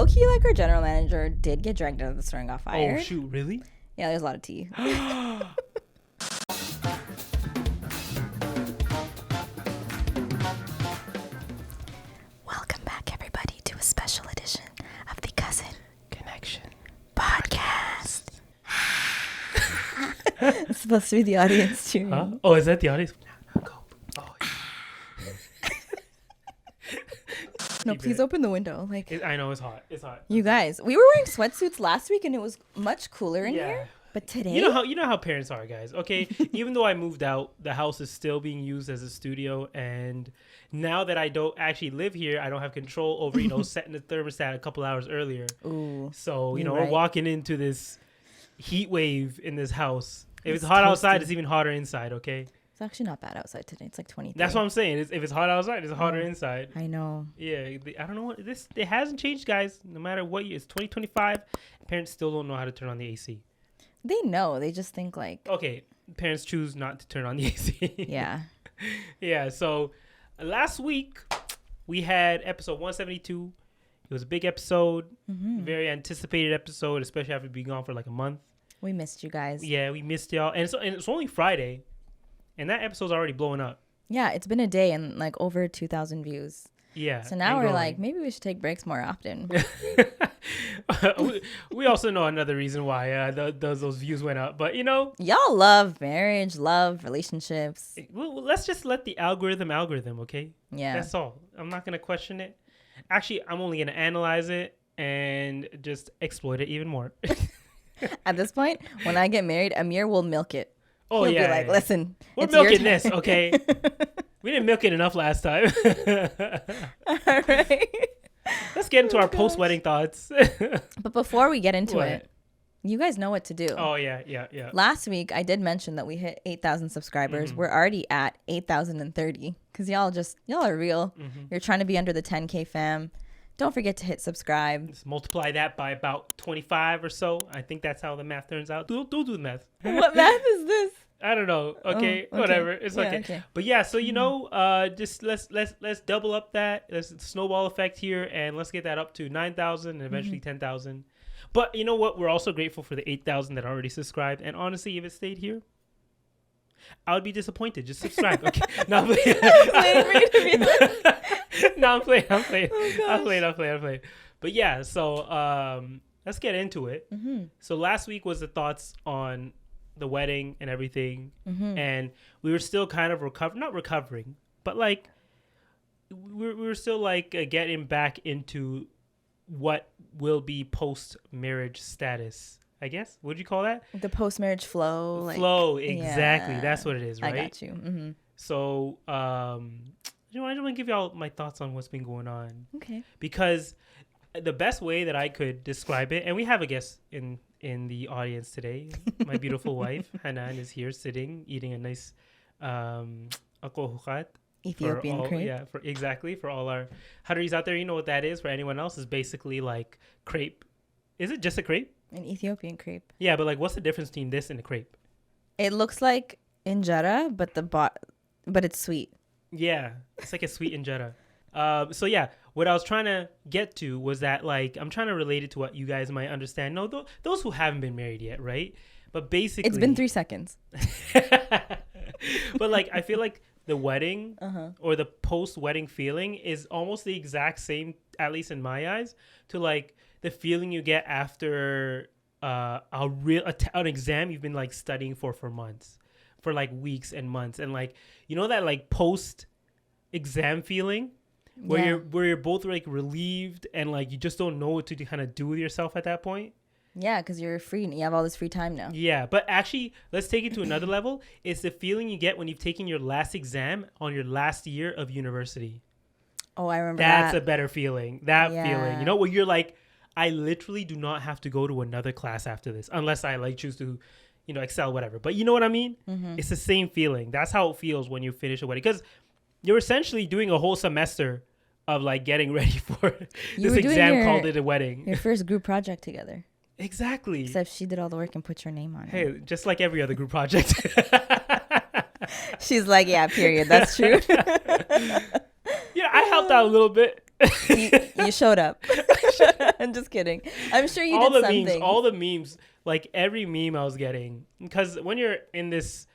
low-key, like, our general manager did get dragged out of the store and got fired. Oh, shoot. Really? Yeah, there's a lot of tea. Welcome back, everybody, to a special edition of the Cousin Connection Podcast. It's supposed to be the audience cheering. Huh? Oh, is that the audience? Go. Oh, No, please open the window. Like, I know it's hot. It's hot. you guys, we were wearing sweatsuits last week and it was much cooler in here. But today, you know how parents are, guys. Okay, even though I moved out, the house is still being used as a studio, and now that I don't actually live here, I don't have control over setting the thermostat a couple hours earlier. Ooh, So right. we're walking into this heat wave in this house. If it's hot toasty. outside, it's even hotter inside. Okay, it's actually not bad outside today. It's like 23. that's what I'm saying. If it's hot outside, it's hotter inside. I know. Yeah, I don't know what this. It hasn't changed, guys. No matter what year, it's 2025. Parents still don't know how to turn on the AC. They know. They just think like, Okay, parents choose not to turn on the AC. yeah. Yeah, so last week we had episode 172. It was a big episode, very anticipated episode, especially after being gone for like a month. We missed you guys. Yeah, we missed y'all. And it's only Friday, and that episode's already blowing up. Yeah, it's been a day and like over 2,000 views. Yeah. So now we're like, maybe we should take breaks more often. we also know another reason why those views went up. But, Y'all love marriage, love relationships. Well, let's just let the algorithm, okay? Yeah. That's all. I'm not going to question it. Actually, I'm only going to analyze it and just exploit it even more. At this point, when I get married, Amir will milk it. Oh, He'll yeah. be like, listen, We're it's your milking turn. this, okay? We didn't milk it enough last time. All right. Let's get into our post-wedding thoughts. But before we get into What? it, you guys know what to do. Oh, yeah. Last week, I did mention that we hit 8,000 subscribers. We're already at 8,030 because y'all are real. You're trying to be under the 10K fam. Don't forget to hit subscribe. Just multiply that by about 25 or so. I think that's how the math turns out. Don't do the math. What math is this? I don't know. Okay, whatever. It's Yeah, okay. okay. But yeah, so just let's double up that. Let's snowball effect here, and let's get that up to 9,000 and eventually 10,000. But you know what? We're also grateful for the 8,000 that already subscribed. And honestly, if it stayed here, I would be disappointed. Just subscribe. Okay. No, I'm playing. I'm playing. But yeah, so let's get into it. So last week was the thoughts on the wedding and everything, and we were still kind of not recovering, but like we were still like getting back into what will be post-marriage status, I guess. What would you call that? The post-marriage flow. Exactly. Yeah. That's what it is, right? I got you. So I just want to give y'all my thoughts on what's been going on. Okay. Because the best way that I could describe it, and we have a guest in the audience today. My beautiful wife, Hanan, is here sitting, eating a nice akohukat. Ethiopian crepe. Yeah, for all our Hadaris out there, you know what that is. For anyone else, is basically like crepe. Is it just a crepe? An Ethiopian crepe. Yeah, but like, what's the difference between this and a crepe? It looks like injera, but it's sweet. Yeah, it's like a sweet injera. So yeah, what I was trying to get to was that like I'm trying to relate it to what you guys might understand. No, those who haven't been married yet, right? But basically, It's been 3 seconds. But like I feel like the wedding or the post-wedding feeling is almost the exact same, at least in my eyes, to like the feeling you get after an exam you've been like studying for months, for like weeks and months, and like that like post-exam feeling. Where you're both like relieved and like you just don't know what to kind of do with yourself at that point. Yeah, because you're free and you have all this free time now. Yeah, but actually, let's take it to another level. It's the feeling you get when you've taken your last exam on your last year of university. Oh, I remember that. That's a better feeling. Feeling, where you're like, I literally do not have to go to another class after this unless I like choose to, excel, whatever. But you know what I mean? It's the same feeling. That's how it feels when you finish a wedding, because you're essentially doing a whole semester of like getting ready for this exam called it a wedding. Your first group project together. Exactly. Except she did all the work and put your name on it. Hey, just like every other group project. She's like, yeah, period. That's true. Yeah, I helped out a little bit. You showed up. I'm just kidding. I'm sure you all did the something. memes, all the memes, like every meme I was getting, because when you're in this,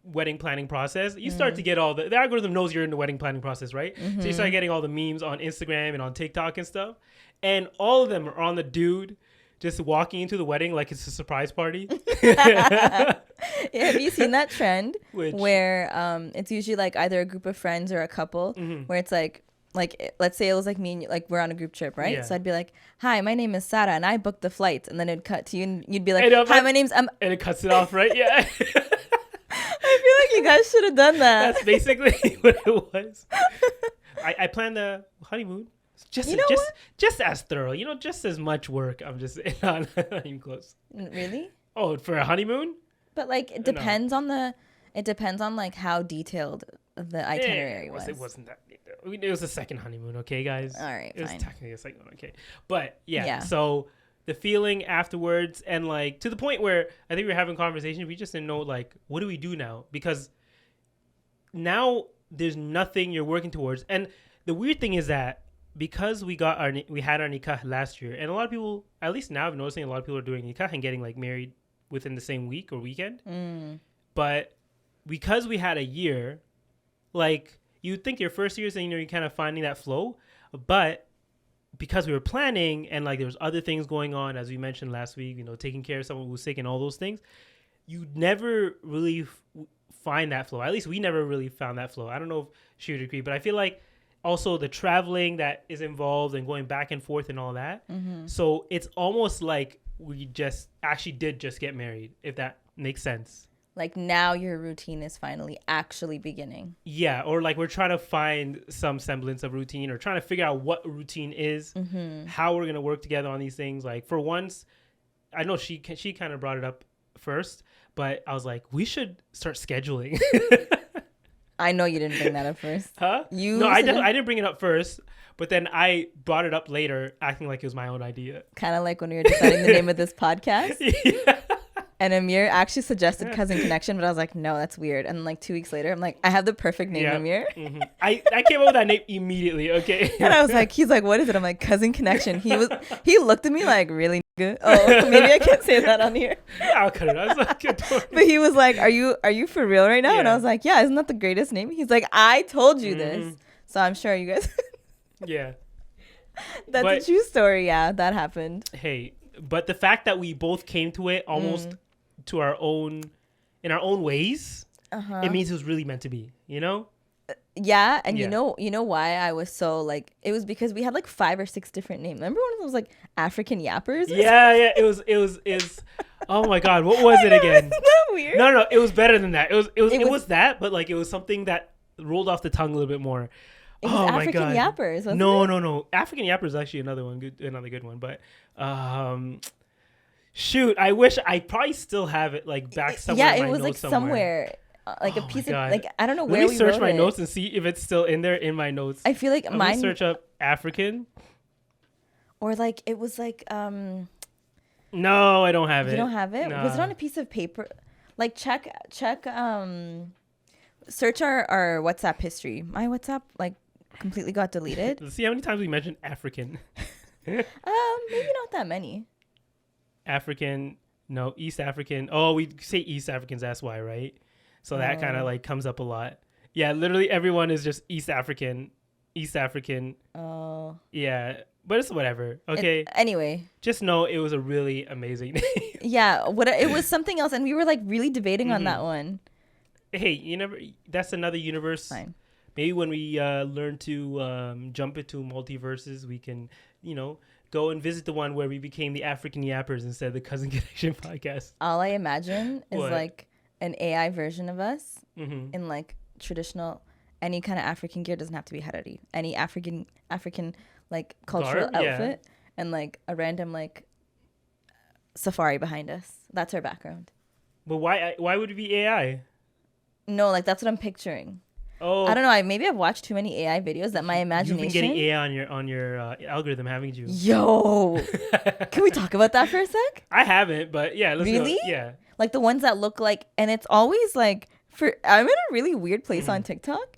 wedding planning process, you start to get all the algorithm knows you're in the wedding planning process, right? So you start getting all the memes on Instagram and on TikTok and stuff, and all of them are on the dude just walking into the wedding like it's a surprise party. Have you seen that trend where it's usually like either a group of friends or a couple where it's like let's say it was like me and you, like we're on a group trip, right? So I'd be like, hi, my name is Sara and I booked the flights, and then it'd cut to you and you'd be like, hi, my name's and it cuts it off, right? Yeah. I feel like you guys should have done that. That's basically what it was. I planned the honeymoon just as thorough, just as much work. I'm just not even close. Really? Oh, for a honeymoon? But like it depends on like how detailed the itinerary was. It wasn't that. It was a second honeymoon, okay, guys. All right, it fine. was technically a second one, okay. But yeah, so the feeling afterwards, and like to the point where I think we were having conversation, we just didn't know like what do we do now, because now there's nothing you're working towards. And the weird thing is that because we had our nikah last year, and a lot of people, at least now I'm noticing a lot of people are doing nikah and getting like married within the same week or weekend. But because we had a year, like you'd think your first year, you're kind of finding that flow, but because we were planning and like there was other things going on, as we mentioned last week, taking care of someone who was sick and all those things, you never really find that flow. At least we never really found that flow. I don't know if she would agree, but I feel like also the traveling that is involved and going back and forth and all that. So it's almost like we just actually did just get married, if that makes sense. Like now your routine is finally actually beginning. Yeah, or like we're trying to find some semblance of routine, or trying to figure out what routine is, how we're going to work together on these things. Like for once, I know she kind of brought it up first, but I was like, we should start scheduling. I know you didn't bring that up first. Huh? No, I didn't bring it up first, but then I brought it up later, acting like it was my own idea. Kind of like when we were deciding the name of this podcast. Yeah. And Amir actually suggested Cousin Connection, but I was like, no, that's weird. And like 2 weeks later, I'm like, I have the perfect name, Amir. I came up with that name immediately, okay? And I was like, he's like, what is it? I'm like, Cousin Connection. He looked at me like, really good. Oh, maybe I can't say that on here. I'll cut it. I was like, but he was like, are you for real right now? Yeah. And I was like, yeah, isn't that the greatest name? He's like, I told you this. So I'm sure you guys. Yeah. That's a true story. Yeah, that happened. Hey, but the fact that we both came to it almost to our own ways, it means it was really meant to be, Yeah, and you know why I was so like, it was because we had like 5 or 6 different names. Remember one of those like African yappers? Yeah, it was oh my god, what was it again? Isn't that weird? No, it was better than that. It was that, but like it was something that rolled off the tongue a little bit more. It was African my god. Yappers, wasn't it? No. African Yapper is actually another good one, but shoot, I wish I probably still have it like back somewhere. Yeah, in my it was like somewhere. Like a piece of like, I don't know where we wrote it. Let me search my notes and see if it's still in there in my notes. I feel like mine. Search up African. Or like it was like No, I don't have it. You don't have it? No. Was it on a piece of paper? Like check search our WhatsApp history. My WhatsApp like completely got deleted. Let's see how many times we mentioned African. Maybe not that many. African, no, East African. Oh, we say East Africans, that's why, right? So that kind of like comes up a lot. Yeah, literally everyone is just East African. Oh. Yeah, but it's whatever. Okay. Anyway. Just know it was a really amazing name. Yeah, it was something else, and we were like really debating on that one. Hey, that's another universe. Fine. Maybe when we learn to jump into multiverses, we can, go and visit the one where we became the African Yappers instead of the Cousin Connection podcast. All I imagine is like an AI version of us in like traditional, any kind of African gear. Doesn't have to be harari. Any African like cultural outfit, and like a random like safari behind us. That's our background. But why would it be AI? No, like that's what I'm picturing. Oh, I don't know. Maybe I've watched too many AI videos that my imagination. You've been getting AI on your algorithm, haven't you? Yo, can we talk about that for a sec? I haven't, but yeah. Really? Go. Yeah. Like the ones that look like, and it's always like I'm in a really weird place on TikTok,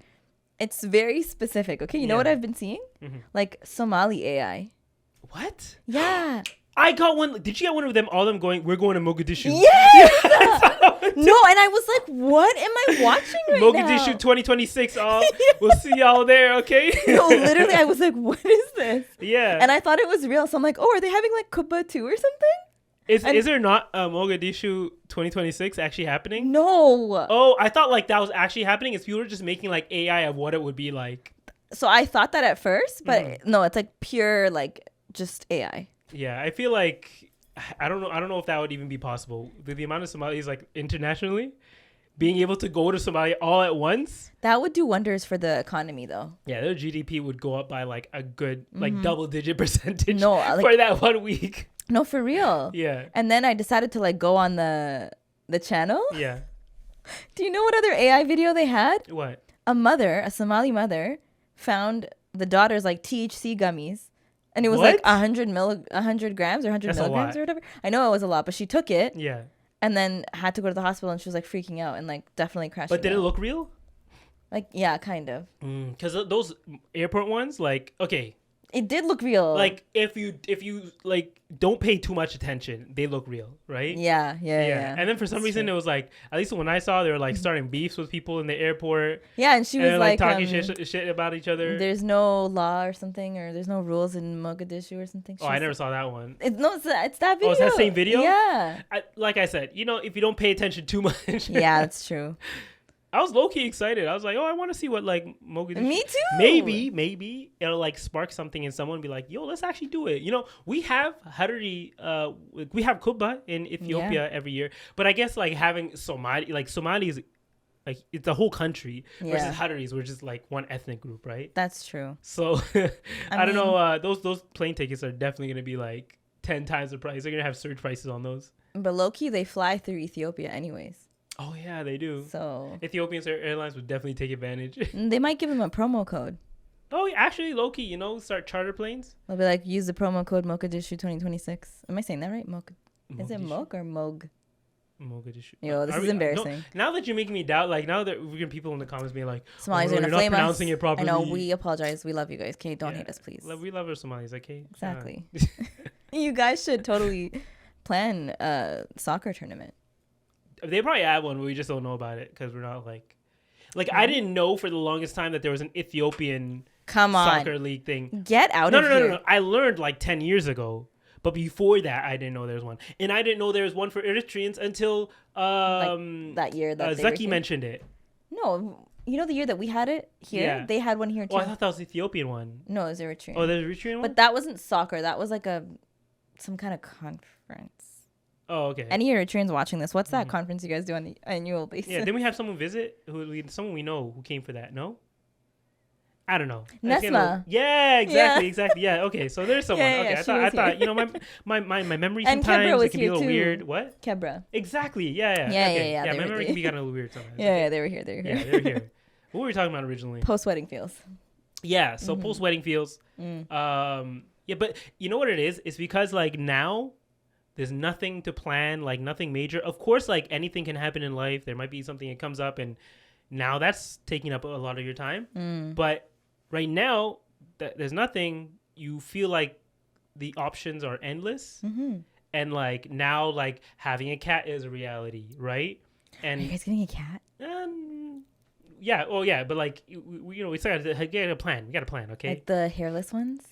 It's very specific. Okay, you know what I've been seeing? Like Somali AI. What? Yeah. I got one. Did you get one of them? All of them going, we're going to Mogadishu. Yes! No, and I was like, what am I watching right now? Mogadishu 2026. We'll see y'all there, okay? No, literally, I was like, what is this? Yeah. And I thought it was real. So I'm like, oh, are they having like Kuba 2 or something? Is there not Mogadishu 2026 actually happening? No. Oh, I thought like that was actually happening. Is people were just making like AI of what it would be like. So I thought that at first, but no, it's like pure like just AI. Yeah, I feel like I don't know if that would even be possible. The amount of Somalis like internationally being able to go to Somalia all at once. That would do wonders for the economy, though. Yeah, their GDP would go up by like a good like double-digit percentage like, for that 1 week. No, for real. Yeah. And then I decided to like go on the channel. Yeah. Do you know what other AI video they had? What? A Somali mother, found the daughter's like THC gummies. And it was like 100 grams or 100 That's milligrams or whatever. I know it was a lot, but she took it. Yeah. And then had to go to the hospital, and she was like freaking out and like definitely crashing. But did it look real? Like, yeah, kind of. Because those airport ones, like, okay. It did look real. Like, if you like don't pay too much attention, they look real, right? Yeah. And then for some reason, it was like, at least when I saw, they were like starting beefs with people in the airport. Yeah, and she was like talking shit about each other. There's no law or something, or there's no rules in Mogadishu or something. I never saw that one. It's that video. Oh, it's that same video? Yeah. Like I said, if you don't pay attention too much. Yeah, that's true. I was low-key excited. I was like, I want to see what like Mogadishu. Me too. Maybe it'll like spark something in someone and be like, yo, let's actually do it. We have Harari, we have Kuba in Ethiopia every year, but I guess like having Somalis, like it's a whole country versus Hararis, which is like one ethnic group, right? That's true. So I don't know. Those plane tickets are definitely gonna be like 10 times the price. They're gonna have surge prices on those. But low-key, they fly through Ethiopia anyways. Oh, yeah, they do. So Ethiopian Airlines would definitely take advantage. They might give him a promo code. Oh, actually, low-key, start charter planes. They'll be like, use the promo code Mogadishu 2026. Am I saying that right? Is it Mog or Mog? Mogadishu. Yo, this is embarrassing. No, now that you're making me doubt, like now that we're getting people in the comments being like, Somalis are going to flame us. Pronouncing it properly. I know, we apologize. We love you guys. Okay, don't hate us, please. We love our Somalis, okay? Exactly. You guys should totally plan a soccer tournament. They probably had one, but we just don't know about it because we're not like I didn't know for the longest time that there was an Ethiopian soccer league thing. Get out of here. No. I learned like 10 years ago. But before that, I didn't know there was one. And I didn't know there was one for Eritreans until that year that Zaki mentioned it. No, the year that we had it here, they had one here too. Oh, I thought that was the Ethiopian one. No, it was Eritrean. Oh, there's Eritrean one? But that wasn't soccer. That was like some kind of conference. Oh, okay. Any Eritreans watching this, what's that conference you guys do on the annual basis? Yeah, didn't we have someone visit? Someone we know who came for that, no? I don't know. Nesma. Yeah, exactly. Yeah, okay. So there's someone. Okay, I thought my memory sometimes it can be a little weird. What? Kebra. Exactly. Yeah. Yeah. My memory can be kind of a little weird sometimes. Yeah, they were here. Yeah, they were here. What were we talking about originally? Post-wedding feels. Yeah, so post-wedding feels. Yeah, but you know what it is? It's because like now there's nothing to plan, like nothing major. Of course, like anything can happen in life. There might be something that comes up, and now that's taking up a lot of your time. But right now, there's nothing. You feel like the options are endless, and like now, like having a cat is a reality, right? And are you guys getting a cat? Yeah. Oh, yeah. But like, we still got to get a plan. We got a plan, okay? Like the hairless ones.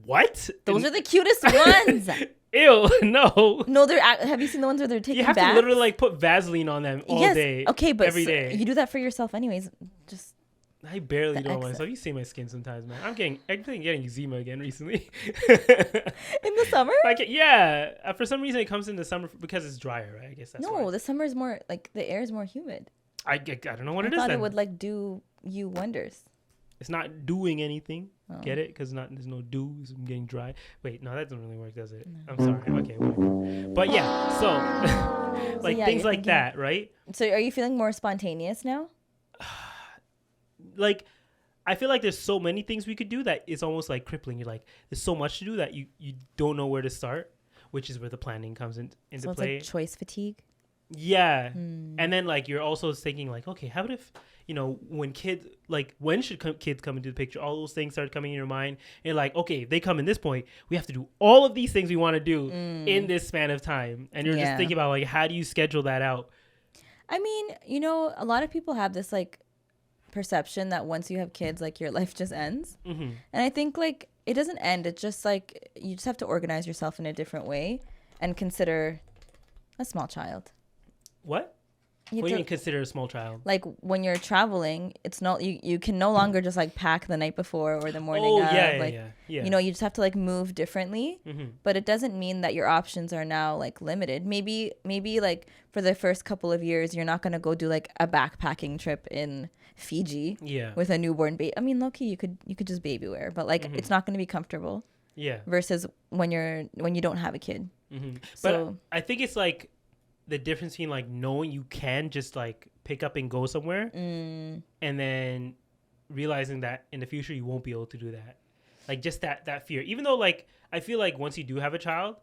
What? Those are the cutest ones. Ew, no. No, have you seen the ones where they're taking baths? You have to literally like put Vaseline on them all day. Okay, but every day. You do that for yourself anyways. Just I barely do it myself. You see my skin sometimes, man. I'm getting eczema again recently. In the summer? Like, yeah. For some reason, it comes in the summer because it's drier, right? I guess that's why. The summer is more like the air is more humid. I don't know what it is. I thought then. it would like do you wonders. It's not doing anything. Get it? Because there's no dew. I'm getting dry. Wait, no, that doesn't really work, does it? No. I'm sorry. Okay, whatever. But yeah, so like things like that, right? So are you feeling more spontaneous now? Like, I feel like there's so many things we could do that it's almost like crippling. You're like, there's so much to do that you don't know where to start, which is where the planning comes into so play. It's like choice fatigue. Yeah. And then like you're also thinking like, okay, how about if, you know, when kids, like when should kids come into the picture? All those things start coming in your mind. And like, okay, if they come in this point, we have to do all of these things we want to do in this span of time. And you're just thinking about like, how do you schedule that out? I mean, you know, a lot of people have this like perception that once you have kids, like your life just ends. And I think like it doesn't end. It's just like you just have to organize yourself in a different way and consider a small child. What do you mean consider a small child? Like when you're traveling, it's not you can no longer just like pack the night before or the morning of. Yeah. You know, you just have to like move differently. But it doesn't mean that your options are now like limited. Maybe like for the first couple of years, you're not gonna go do like a backpacking trip in Fiji with a newborn baby. I mean, low-key, you could just baby wear, but like it's not gonna be comfortable. Yeah. Versus when you don't have a kid. So, but I think it's like the difference between like knowing you can just like pick up and go somewhere and then realizing that in the future you won't be able to do that. Like just that fear. Even though like I feel like once you do have a child,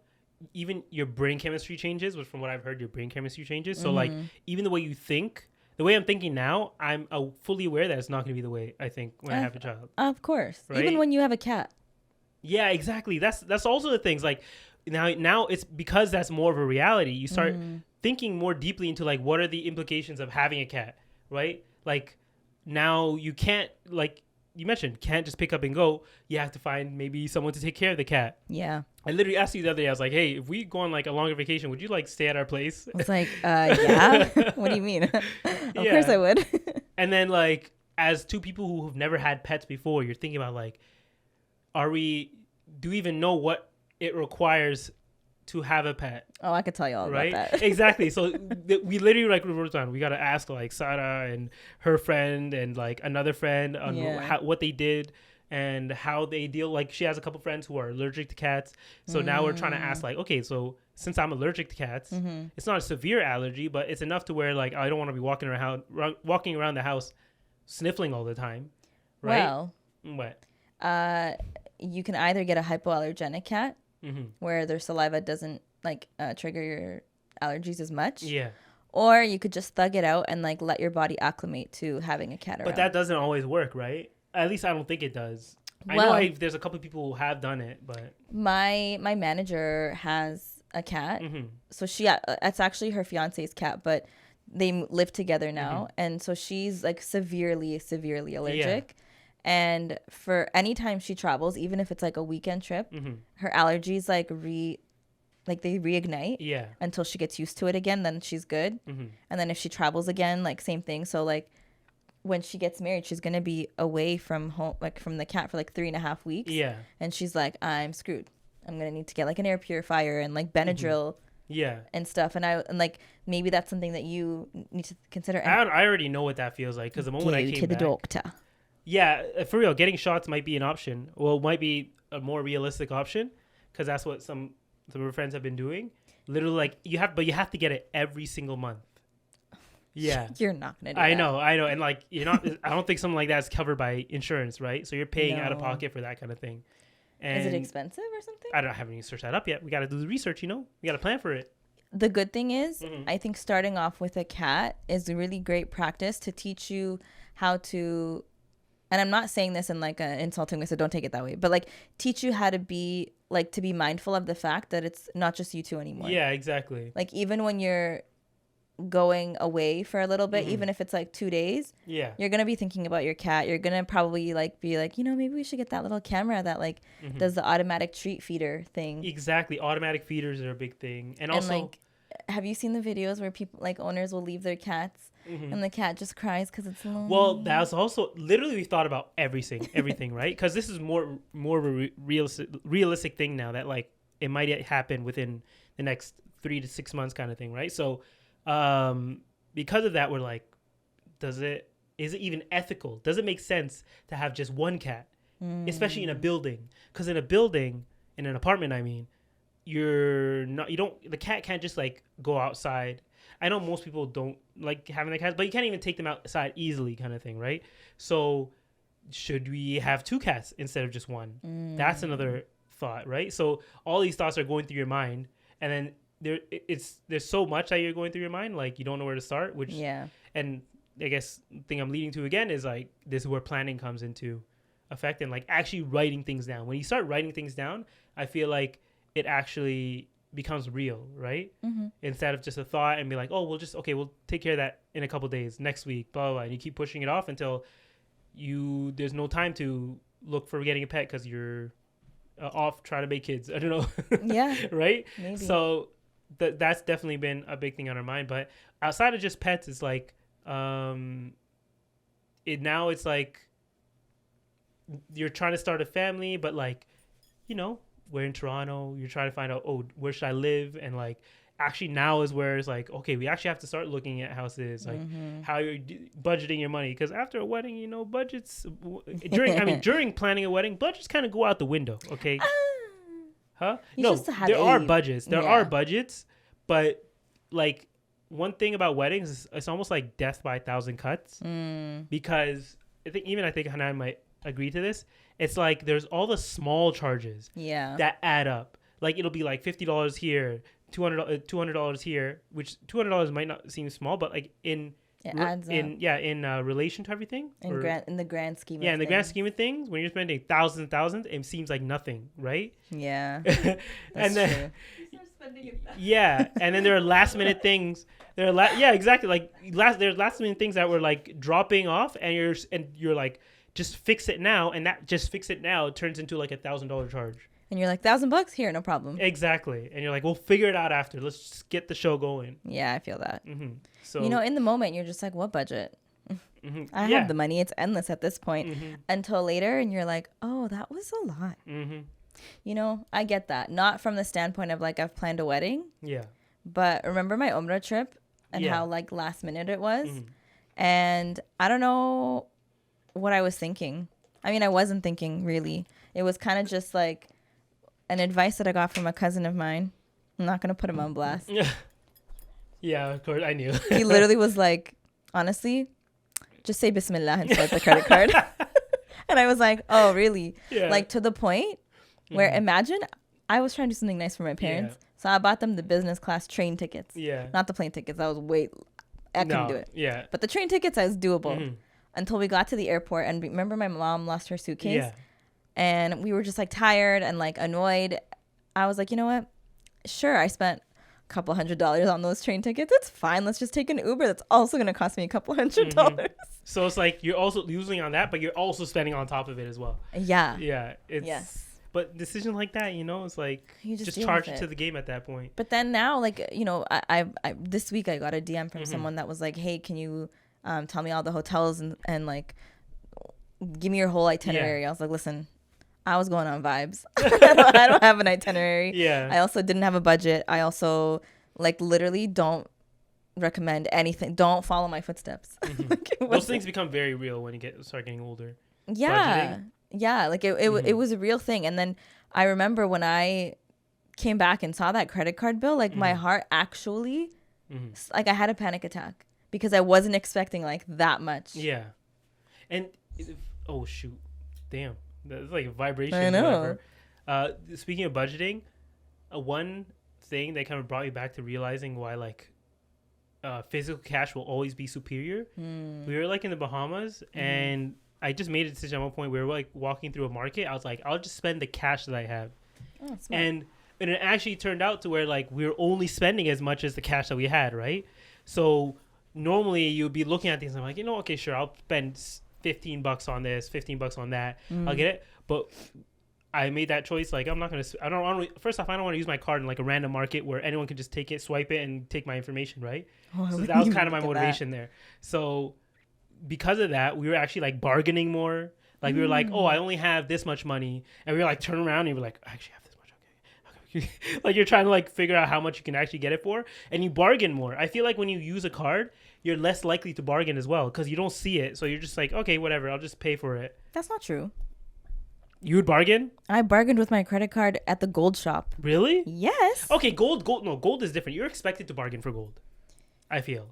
even your brain chemistry changes, which from what I've heard, your brain chemistry changes. So like even the way you think, the way I'm thinking now, I'm fully aware that it's not going to be the way I think when I have a child. Of course. Right? Even when you have a cat. Yeah, exactly. That's also the things like now it's because that's more of a reality. You start thinking more deeply into like what are the implications of having a cat, right? Like now you can't, like you mentioned, can't just pick up and go. You have to find maybe someone to take care of the cat. Yeah. I literally asked you the other day, I was like, hey, if we go on like a longer vacation, would you like stay at our place? I was like, yeah. What do you mean? Of course I would. And then like as two people who have never had pets before, you're thinking about like, do we even know what it requires to have a pet? Oh, I could tell you all about that. Exactly. So we literally like wrote down. We got to ask like Sara and her friend and like another friend on what they did and how they deal. Like she has a couple friends who are allergic to cats. So now we're trying to ask like, okay, so since I'm allergic to cats, it's not a severe allergy, but it's enough to where like I don't want to be walking around the house sniffling all the time. Right? Well, what? You can either get a hypoallergenic cat where their saliva doesn't like trigger your allergies as much. Yeah. Or you could just thug it out and like let your body acclimate to having a cat around. But that doesn't always work, right? At least I don't think it does. Well, I know there's a couple of people who have done it, but my manager has a cat. So it's actually her fiance's cat, but they live together now, and so she's like severely allergic. And for any time she travels, even if it's like a weekend trip, her allergies like they reignite until she gets used to it again. Then she's good. And then if she travels again, like same thing. So like when she gets married, she's gonna be away from home, like from the cat for like 3.5 weeks. Yeah. And she's like, I'm screwed. I'm gonna need to get like an air purifier and like Benadryl. And stuff, and like maybe that's something that you need to consider. I already know what that feels like because the moment I came to the doctor. Yeah, for real, getting shots might be an option. Well, it might be a more realistic option because that's what some of our friends have been doing. Literally, like you have to get it every single month. Yeah, you're not gonna do that. I know, and like you're not. I don't think something like that is covered by insurance, right? So you're paying out of pocket for that kind of thing. And is it expensive or something? I haven't even searched that up yet. We got to do the research, we got to plan for it. The good thing is, I think starting off with a cat is a really great practice to teach you how to. And I'm not saying this in like an insulting way, so don't take it that way. But like teach you how to be mindful of the fact that it's not just you two anymore. Yeah, exactly. Like even when you're going away for a little bit, even if it's like 2 days, you're gonna be thinking about your cat. You're gonna probably like be like, maybe we should get that little camera that like does the automatic treat feeder thing. Exactly, automatic feeders are a big thing, and also like, have you seen the videos where people like owners will leave their cats? And the cat just cries because it's lonely. Well, that's also literally we thought about everything, right? Because this is more of a realistic thing now that like it might happen within the next 3 to 6 months kind of thing, right? So, because of that, we're like, is it even ethical? Does it make sense to have just one cat, especially in a building? Because in an apartment, I mean, the cat can't just like go outside. I know most people don't like having the cats, but you can't even take them outside easily kind of thing, right? So should we have 2 cats instead of just one? That's another thought, right? So all these thoughts are going through your mind, and then there's so much that you're going through your mind, like you don't know where to start, which and I guess the thing I'm leading to again is like this is where planning comes into effect, and like actually writing things down. When you start writing things down, I feel like it actually becomes real, right? Instead of just a thought and be like, oh, we'll take care of that in a couple days, next week, blah, blah, blah, and you keep pushing it off until there's no time to look for getting a pet because you're off trying to make kids. I don't know. Yeah. Right? Maybe. So that's definitely been a big thing on our mind. But outside of just pets, it's like it's like you're trying to start a family, but like, you know, we're in Toronto, you're trying to find out, oh, where should I live? And like, actually now is where it's like, okay, we actually have to start looking at houses, like how you're budgeting your money. Because after a wedding, you know, budgets during planning a wedding, budgets kind of go out the window. Okay. Huh? No, there are budgets. There are budgets, but like one thing about weddings is it's almost like death by a thousand cuts, because I think Hanan might agree to this. It's like there's all the small charges that add up. Like it'll be like $50 here, $200 here, which $200 might not seem small, but like in relation to everything, in the grand scheme of things. In the grand scheme of things, when you're spending thousands and thousands, it seems like nothing, right? Yeah. And then and then there are last minute things. Exactly. Like there's last minute things that were like dropping off, and you're like, just fix it now, and that just fix it now turns into like $1,000 charge. And you're like, $1,000 here, no problem. Exactly. And you're like, we'll figure it out after. Let's just get the show going. Yeah, I feel that. So, you know, in the moment, you're just like, what budget? I have the money. It's endless at this point. Until later, and you're like, oh, that was a lot. You know, I get that. Not from the standpoint of like, I've planned a wedding. Yeah. But remember my Umrah trip and how like last minute it was? And I don't know what I was thinking. I mean, I wasn't thinking really. It was kind of just like an advice that I got from a cousin of mine. I'm not going to put him on blast. Yeah, of course. I knew. He literally was like, honestly, just say Bismillah and swipe the credit card. And I was like, oh, really? Yeah. Like to the point where imagine I was trying to do something nice for my parents. Yeah. So I bought them the business class train tickets. Yeah. Not the plane tickets. I couldn't do it. Yeah. But the train tickets, I was doable. Until we got to the airport. And remember my mom lost her suitcase? Yeah. And we were just like tired and like annoyed. I was like, you know what? Sure, I spent a couple $100s on those train tickets. It's fine. Let's just take an Uber. That's also going to cost me a couple $100. So it's like you're also losing on that, but you're also spending on top of it as well. Yeah. Yeah. Yes. But decisions like that, you know, it's like you just charge it to the game at that point. But then now, like, you know, I this week I got a DM from someone that was like, hey, can you tell me all the hotels and like give me your whole itinerary? Yeah. I was like, listen, I was going on vibes. I don't have an itinerary. Yeah. I also didn't have a budget. I also like literally don't recommend anything. Don't follow my footsteps. Like, those things become very real when you start getting older. Yeah. Budgeting. Yeah. Like it was a real thing. And then I remember when I came back and saw that credit card bill, like my heart actually, like I had a panic attack because I wasn't expecting like that much. Yeah. And oh shoot, damn. That's like a vibration. I know. Speaking of budgeting, one thing that kind of brought me back to realizing why like physical cash will always be superior. We were like in the Bahamas, and I just made a decision at one point. We were like walking through a market. I was like, I'll just spend the cash that I have. Oh, and it actually turned out to where like we were only spending as much as the cash that we had, right? So normally you'd be looking at things and I'm like, you know, okay, sure, I'll spend $15 on this, $15 on that. I'll get it. But I made that choice. Like, I'm not going to, first off, I don't want to use my card in like a random market where anyone can just take it, swipe it, and take my information, right? Oh, so that was kind of my motivation there. So because of that, we were actually like bargaining more. Like we were like, oh, I only have this much money. And we were like, turn around and we were like, I actually have this much. Okay. Like you're trying to like figure out how much you can actually get it for. And you bargain more. I feel like when you use a card, you're less likely to bargain as well because you don't see it. So you're just like, okay, whatever, I'll just pay for it. That's not true. You would bargain? I bargained with my credit card at the gold shop. Really? Yes. Okay, gold is different. You're expected to bargain for gold, I feel.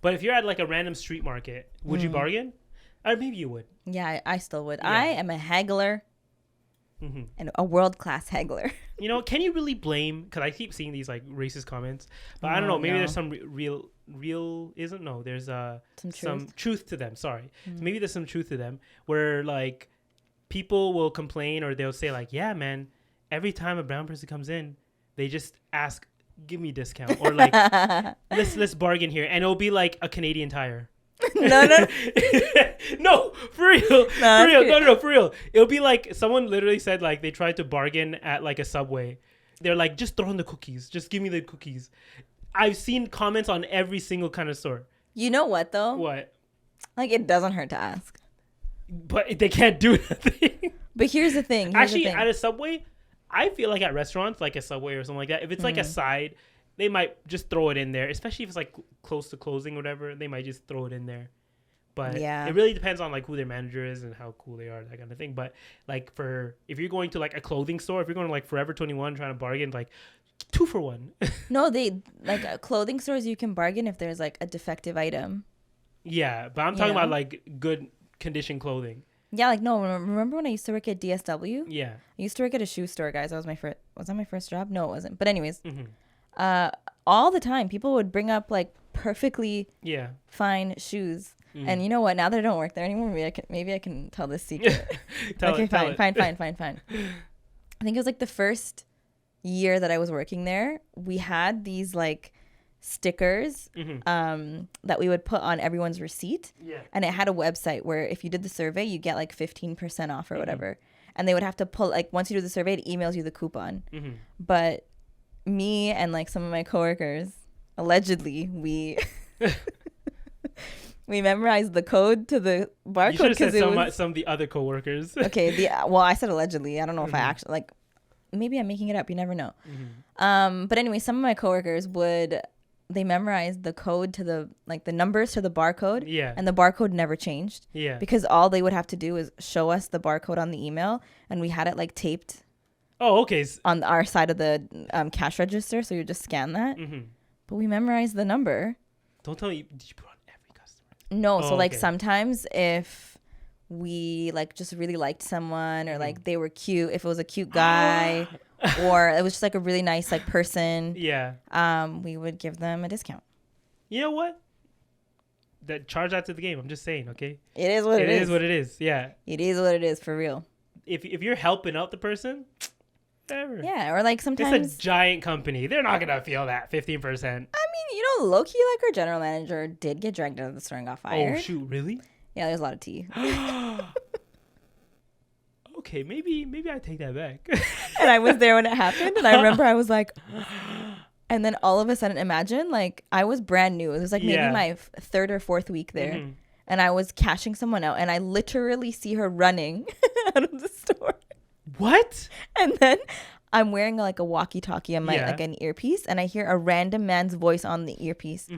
But if you're at like a random street market, would you bargain? Or maybe you would. Yeah, I still would. Yeah. I am a haggler. and a world-class haggler. You know, can you really blame? Because I keep seeing these like racist comments, but I don't know. Maybe there's some real isn't no. There's some truth to them. Sorry, maybe there's some truth to them where like people will complain or they'll say like, yeah, man, every time a brown person comes in, they just ask, give me a discount or like let's bargain here, and it'll be like a Canadian Tire. No, no, for real. No, for real. It'll be like someone literally said like they tried to bargain at like a Subway. They're like, just throw in the cookies. Just give me the cookies. I've seen comments on every single kind of store. You know what though? What? Like it doesn't hurt to ask. But they can't do anything. But here's the thing. Actually, at a Subway, I feel like at restaurants like a Subway or something like that, if it's like a side, they might just throw it in there, especially if it's like close to closing or whatever. They might just throw it in there. But it really depends on like who their manager is and how cool they are, that kind of thing. But like if you're going to like a clothing store, if you're going to like Forever 21 trying to bargain, like 2 for 1. No, they like clothing stores you can bargain if there's like a defective item. Yeah, but I'm talking about like good condition clothing. Yeah, like no. Remember when I used to work at DSW? Yeah, I used to work at a shoe store, guys. Was that my first job? No, it wasn't. But anyways, all the time people would bring up like perfectly fine shoes. And you know what? Now that I don't work there anymore, maybe I can tell this secret. Okay, fine. I think it was like the first year that I was working there. We had these like stickers that we would put on everyone's receipt. Yeah. And it had a website where if you did the survey, you get like 15% off or whatever. And they would have to pull like once you do the survey, it emails you the coupon. But me and like some of my coworkers, allegedly, we we memorized the code to the barcode. You should have said some of the other coworkers. Okay, well, I said allegedly. I don't know if I actually like. Maybe I'm making it up. You never know. But anyway, some of my coworkers they memorized the code to the numbers to the barcode. Yeah. And the barcode never changed. Yeah. Because all they would have to do is show us the barcode on the email, and we had it like taped. Oh, okay. On our side of the cash register, so you just scan that. But we memorized the number. Don't tell me. Did you put on every customer? No. So like sometimes if we like just really liked someone or like they were cute, if it was a cute guy or it was just like a really nice like person, we would give them a discount. You know what? That charge that to the game. I'm just saying, okay? It is what it is. It is what it is. Yeah. It is what it is for real. If you're helping out the person, whatever. Yeah, or like sometimes it's a giant company. They're not gonna feel that 15%. I mean, low key, like our general manager did get dragged out of the store and got fired. Oh shoot, really? Yeah, there's a lot of tea. Okay, maybe I take that back. And I was there when it happened, and I remember I was like, and then all of a sudden, imagine like I was brand new. It was like maybe my third or fourth week there, and I was cashing someone out, and I literally see her running out of the store. What? And then I'm wearing like a walkie-talkie on my like an earpiece, and I hear a random man's voice on the earpiece.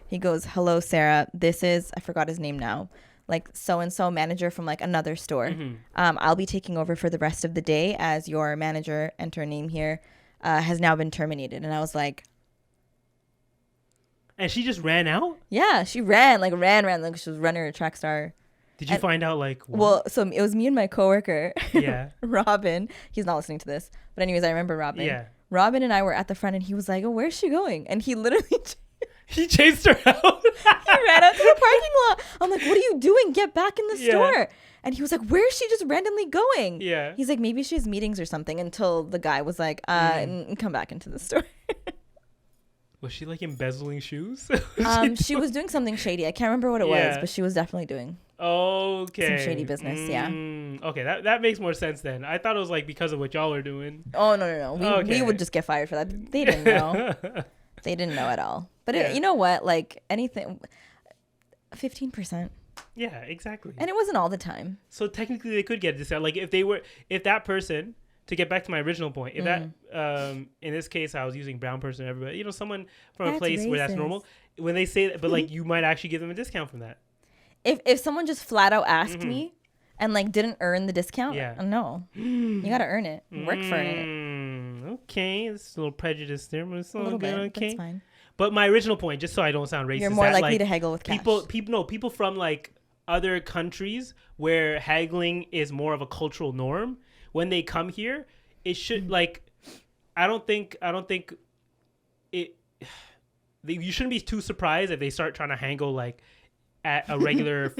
He goes, "Hello, Sarah. This is," I forgot his name now, like so-and-so manager from like another store. I'll be taking over for the rest of the day as your manager, enter name here, has now been terminated. And I was like, and she just ran out? Yeah, she ran like she was running a track star. Did you find out like what? Well, so it was me and my coworker, Robin. He's not listening to this, but anyways, I remember Robin. Yeah. Robin and I were at the front, and he was like, "Oh, where's she going?" And he literally he chased her out. He ran out to the parking lot. I'm like, "What are you doing? Get back in the store!" And he was like, "Where is she just randomly going?" Yeah. He's like, "Maybe she has meetings or something." Until the guy was like, "Come back into the store." Was she like embezzling shoes? She was doing something shady. I can't remember what it was, but she was definitely doing some shady business. Yeah. Okay, that makes more sense then. I thought it was like because of what y'all were doing. Oh no. We would just get fired for that. They didn't know. They didn't know at all. But you know what? Like anything, 15%. Yeah, exactly. And it wasn't all the time. So technically, they could get a discount. Like if that person. To get back to my original point, if that, in this case, I was using brown person, everybody, someone from a place racist. Where that's normal. When they say that, but like you might actually give them a discount from that. If someone just flat out asked me and like didn't earn the discount, no, you gotta earn it, work for it. Okay, it's a little prejudice there, but it's a little bit. Okay, that's fine. But my original point, just so I don't sound racist, you're more likely to haggle with cash. People from like other countries where haggling is more of a cultural norm when they come here, it should like, I don't think it. You shouldn't be too surprised if they start trying to haggle like at a regular,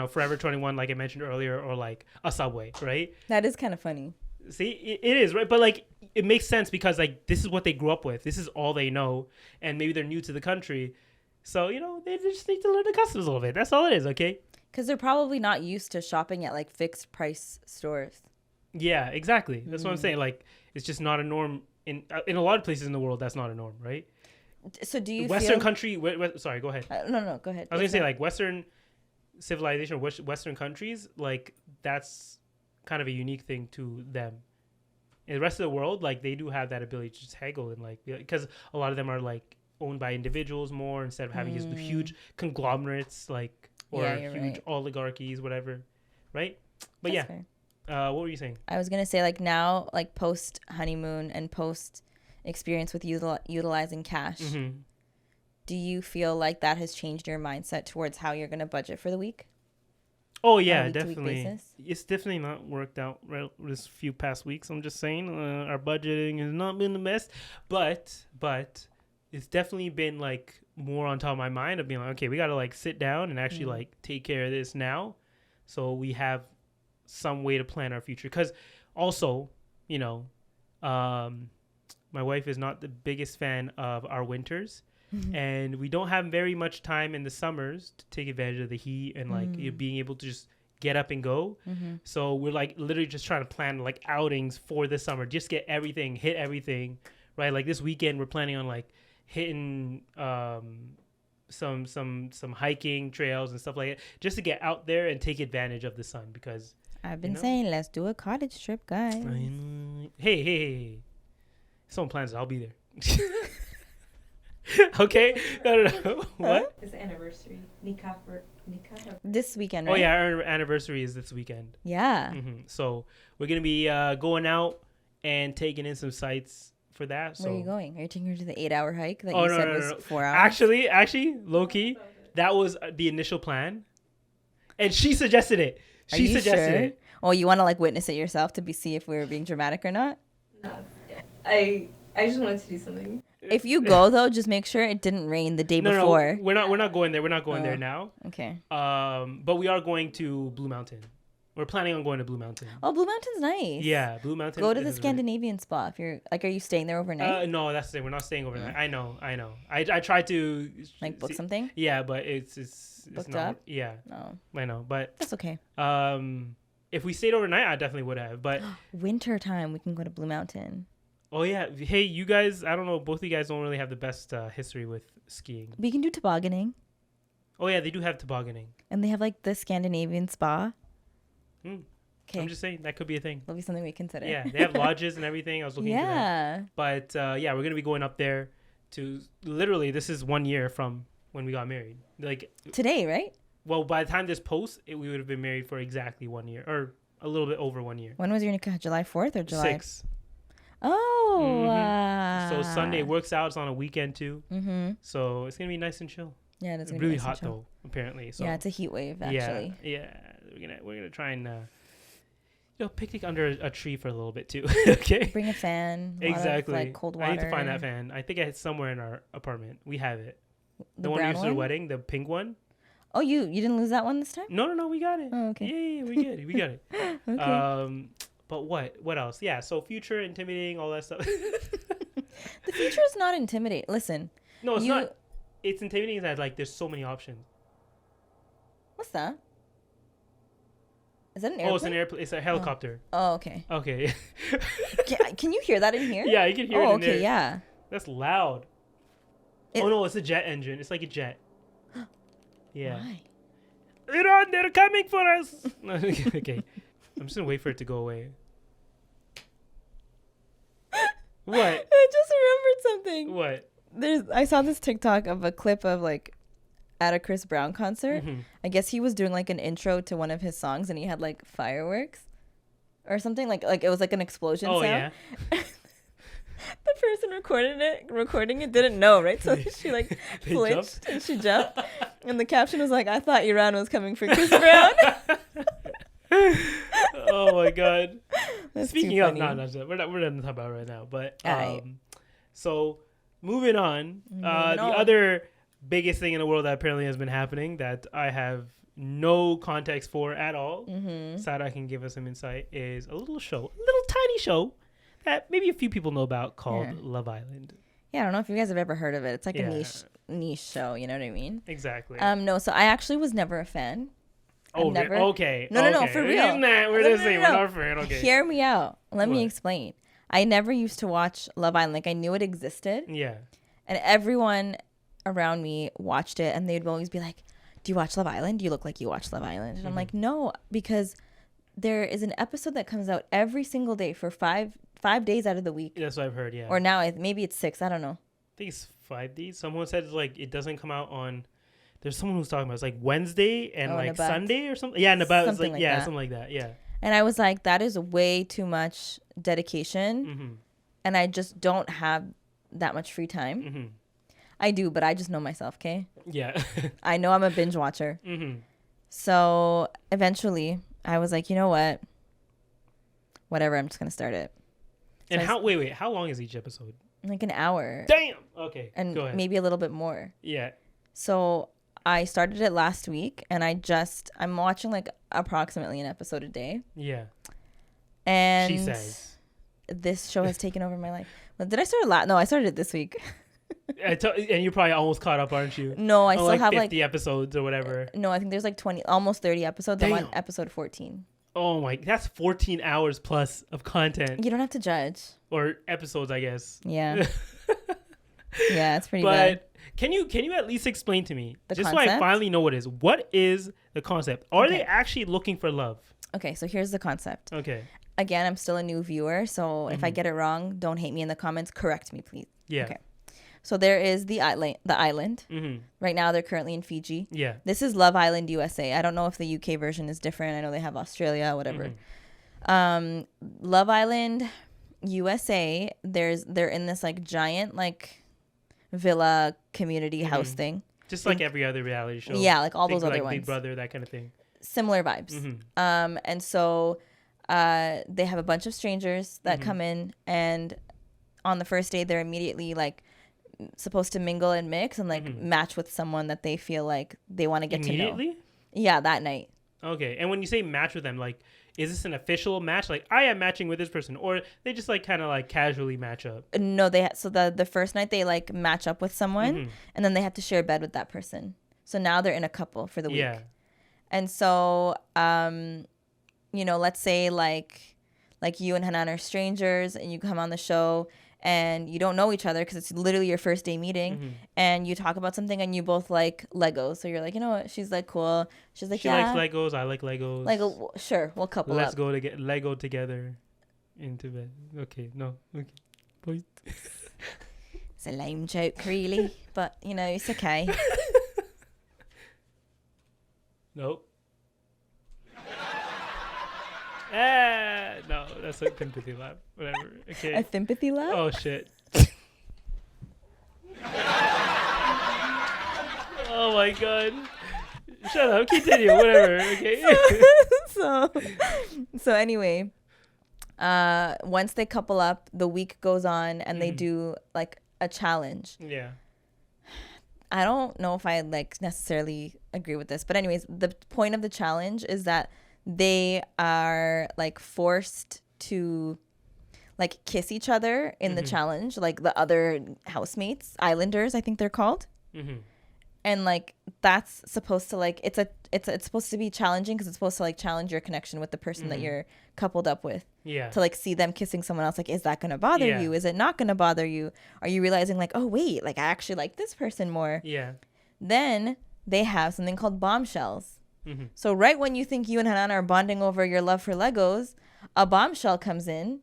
Forever 21, like I mentioned earlier, or like a Subway, right? That is kind of funny. See, it is, right? But like, it makes sense because like this is what they grew up with. This is all they know, and maybe they're new to the country, so they just need to learn the customs a little bit. That's all it is, okay? Because they're probably not used to shopping at like fixed price stores. Yeah, exactly. That's what I'm saying. Like, it's just not a norm in a lot of places in the world. That's not a norm, right? So do you Western country? Sorry, go ahead. No, go ahead. I was gonna say like Western civilization or Western countries, like that's kind of a unique thing to them. In the rest of the world, like they do have that ability to just haggle and like, because a lot of them are like owned by individuals more instead of having these huge conglomerates like huge oligarchies, whatever, right? But that's fair. What were you saying? I was gonna say like now, like post honeymoon and post experience with utilizing cash, do you feel like that has changed your mindset towards how you're going to budget for the week? Oh yeah, definitely. It's definitely not worked out this few past weeks. I'm just saying our budgeting has not been the best, but it's definitely been like more on top of my mind of being like, okay, we got to like sit down and actually like take care of this now, so we have some way to plan our future. Because also, my wife is not the biggest fan of our winters, and we don't have very much time in the summers to take advantage of the heat and like being able to just get up and go. So we're like literally just trying to plan like outings for the summer, just hit everything, right? Like this weekend we're planning on like hitting some hiking trails and stuff like that, just to get out there and take advantage of the sun. Because I've been saying, let's do a cottage trip, guys. Hey. Someone plans it, I'll be there. Okay? No. What? It's the anniversary. Nikah. This weekend, right? Oh, yeah, our anniversary is this weekend. Yeah. So we're going to be going out and taking in some sights for that. Where are you going? Are you taking her to the 8-hour hike that you said was 4 hours? Actually, low-key, that was the initial plan. And she suggested it. She suggested it. Oh, you want to like witness it yourself to see if we were being dramatic or not? No. I just wanted to do something. If you go though, just make sure it didn't rain the day before. No, we're not going there. We're not going there now. Okay. But we are going to Blue Mountain. We're planning on going to Blue Mountain. Oh, Blue Mountain's nice. Yeah, Blue Mountain. Go to the Scandinavian spa. If you're like, are you staying there overnight? No, that's the thing. We're not staying overnight. I know. I tried to like book something. Yeah, but it's booked not, up. Yeah. No. I know, but that's okay. If we stayed overnight, I definitely would have. But winter time, we can go to Blue Mountain. Oh yeah, hey, you guys. I don't know. Both of you guys don't really have the best history with skiing. We can do tobogganing. Oh yeah, they do have tobogganing. And they have like the Scandinavian spa. Okay. I'm just saying that could be a thing. That'll be something we consider. Yeah, they have lodges and everything. I was looking into that. But yeah, we're gonna be going up there to literally. This is 1 year from when we got married. Like today, right? Well, by the time this posts, we would have been married for exactly 1 year, or a little bit over 1 year. When was your nikah? July 4th or July 6th? Oh. So Sunday works out. It's on a weekend too. So it's gonna be nice and chill. Yeah, it's really nice hot though. Apparently. So yeah, it's a heat wave actually. Yeah. We're gonna try and picnic under a tree for a little bit too. Okay. Bring a fan. Exactly. Like cold water. I need to find that fan. I think it's somewhere in our apartment. We have it. The one we used for the wedding, the pink one. Oh, you didn't lose that one this time? No, we got it. Oh, okay. Yeah, we got it. Okay. But what else? Yeah, so future, intimidating, all that stuff. The future is not intimidating. Listen. No, it's not. It's intimidating that like there's so many options. What's that? Is that an airplane? Oh, it's an airplane. It's a helicopter. Oh, okay. Okay. Can you hear that in here? Yeah, you can hear it in there. Oh, okay, yeah. That's loud. Oh no, it's a jet engine. It's like a jet. Yeah. Why? Iran, they're coming for us. Okay. I'm just gonna wait for it to go away. What? I just remembered something. What? I saw this TikTok of a clip of like at a Chris Brown concert. I guess he was doing like an intro to one of his songs and he had like fireworks or something like it was like an explosion sound. Yeah. The person recording it didn't know, right? So she like flinched and she jumped. And the caption was like, I thought Iran was coming for Chris Brown. Oh my god. Speaking of, no, we're not talking about it right now. But so moving on, the other biggest thing in the world that apparently has been happening that I have no context for at all, Sara can give us some insight, is a little tiny show that maybe a few people know about called Love Island. Yeah, I don't know if you guys have ever heard of it. It's like a niche show, you know what I mean? Exactly. No, so I actually was never a fan. Oh, okay. No, for real. We're not a fan. Okay. Hear me out. Let me explain. I never used to watch Love Island. Like, I knew it existed. Yeah. And everyone around me watched it, and they'd always be like, do you watch Love Island? You look like you watch Love Island. And I'm like, no, because there is an episode that comes out every single day for five days out of the week. That's what I've heard, yeah. Or now, maybe it's 6. I don't know. I think it's 5 days. Someone said, like, it doesn't come out on... There's someone who's talking about it's like Wednesday and like Sunday or something. Yeah, and about something like something like that. Yeah. And I was like, that is way too much dedication, and I just don't have that much free time. I do, but I just know myself, okay? Yeah. I know I'm a binge watcher. So eventually, I was like, you know what? Whatever, I'm just gonna start it. So and how long is each episode? Like an hour. Damn. Okay. And go ahead. Maybe a little bit more. Yeah. So I started it last week, and I'm watching like approximately an episode a day. Yeah. And she says this show has taken over my life. Did I start No, I started it this week. And you're probably almost caught up, aren't you? No, I still have 50 episodes or whatever. No, I think there's like 20, almost 30 episodes. Damn. I'm on episode 14. Oh my, that's 14 hours plus of content. You don't have to judge. Or episodes, I guess. Yeah. Yeah, it's pretty bad. Can you at least explain to me, the just concept? So I finally know what is the concept? Are they actually looking for love? Okay, so here's the concept. Okay. Again, I'm still a new viewer, so if I get it wrong, don't hate me in the comments. Correct me, please. Yeah. Okay. So there is the island. Right now, they're currently in Fiji. Yeah. This is Love Island USA. I don't know if the UK version is different. I know they have Australia, whatever. Love Island USA. They're in this like giant like villa community house thing. Just like every other reality show. Yeah, like all those other like ones. Big Brother, that kind of thing. Similar vibes. And so they have a bunch of strangers that come in, and on the first day they're immediately like supposed to mingle and mix and like match with someone that they feel like they want to get to know. Immediately? Yeah, that night. Okay. And when you say match with them, like, is this an official match? Like, I am matching with this person, or they just like kind of like casually match up? No, so the first night they like match up with someone, and then they have to share a bed with that person. So now they're in a couple for the week. Yeah. And so, let's say like you and Hanan are strangers, and you come on the show, and you don't know each other because it's literally your first day meeting, and you talk about something, and you both like Legos. So you're like, you know what? She's like, cool. She's like, she likes Legos. I like Legos. Lego, sure, we'll couple Let's up. go to get Lego together into bed. Okay, no, okay, point. It's a lame joke, really, but it's okay. Nope. No, that's a sympathy laugh. Whatever. Okay. A sympathy laugh? Oh shit. Oh my god. Shut up. Continue. Whatever. Okay. So anyway, once they couple up, the week goes on, and they do like a challenge. Yeah. I don't know if I like necessarily agree with this, but anyways, the point of the challenge is that they are like forced to like kiss each other in the challenge, like the other housemates, islanders, I think they're called. And like that's supposed to like it's supposed to be challenging because it's supposed to like challenge your connection with the person that you're coupled up with. Yeah. To like see them kissing someone else, like, is that gonna bother you? Is it not gonna bother you? Are you realizing like, oh wait, like I actually like this person more? Yeah. Then they have something called bombshells. So right when you think you and Hanan are bonding over your love for Legos, a bombshell comes in,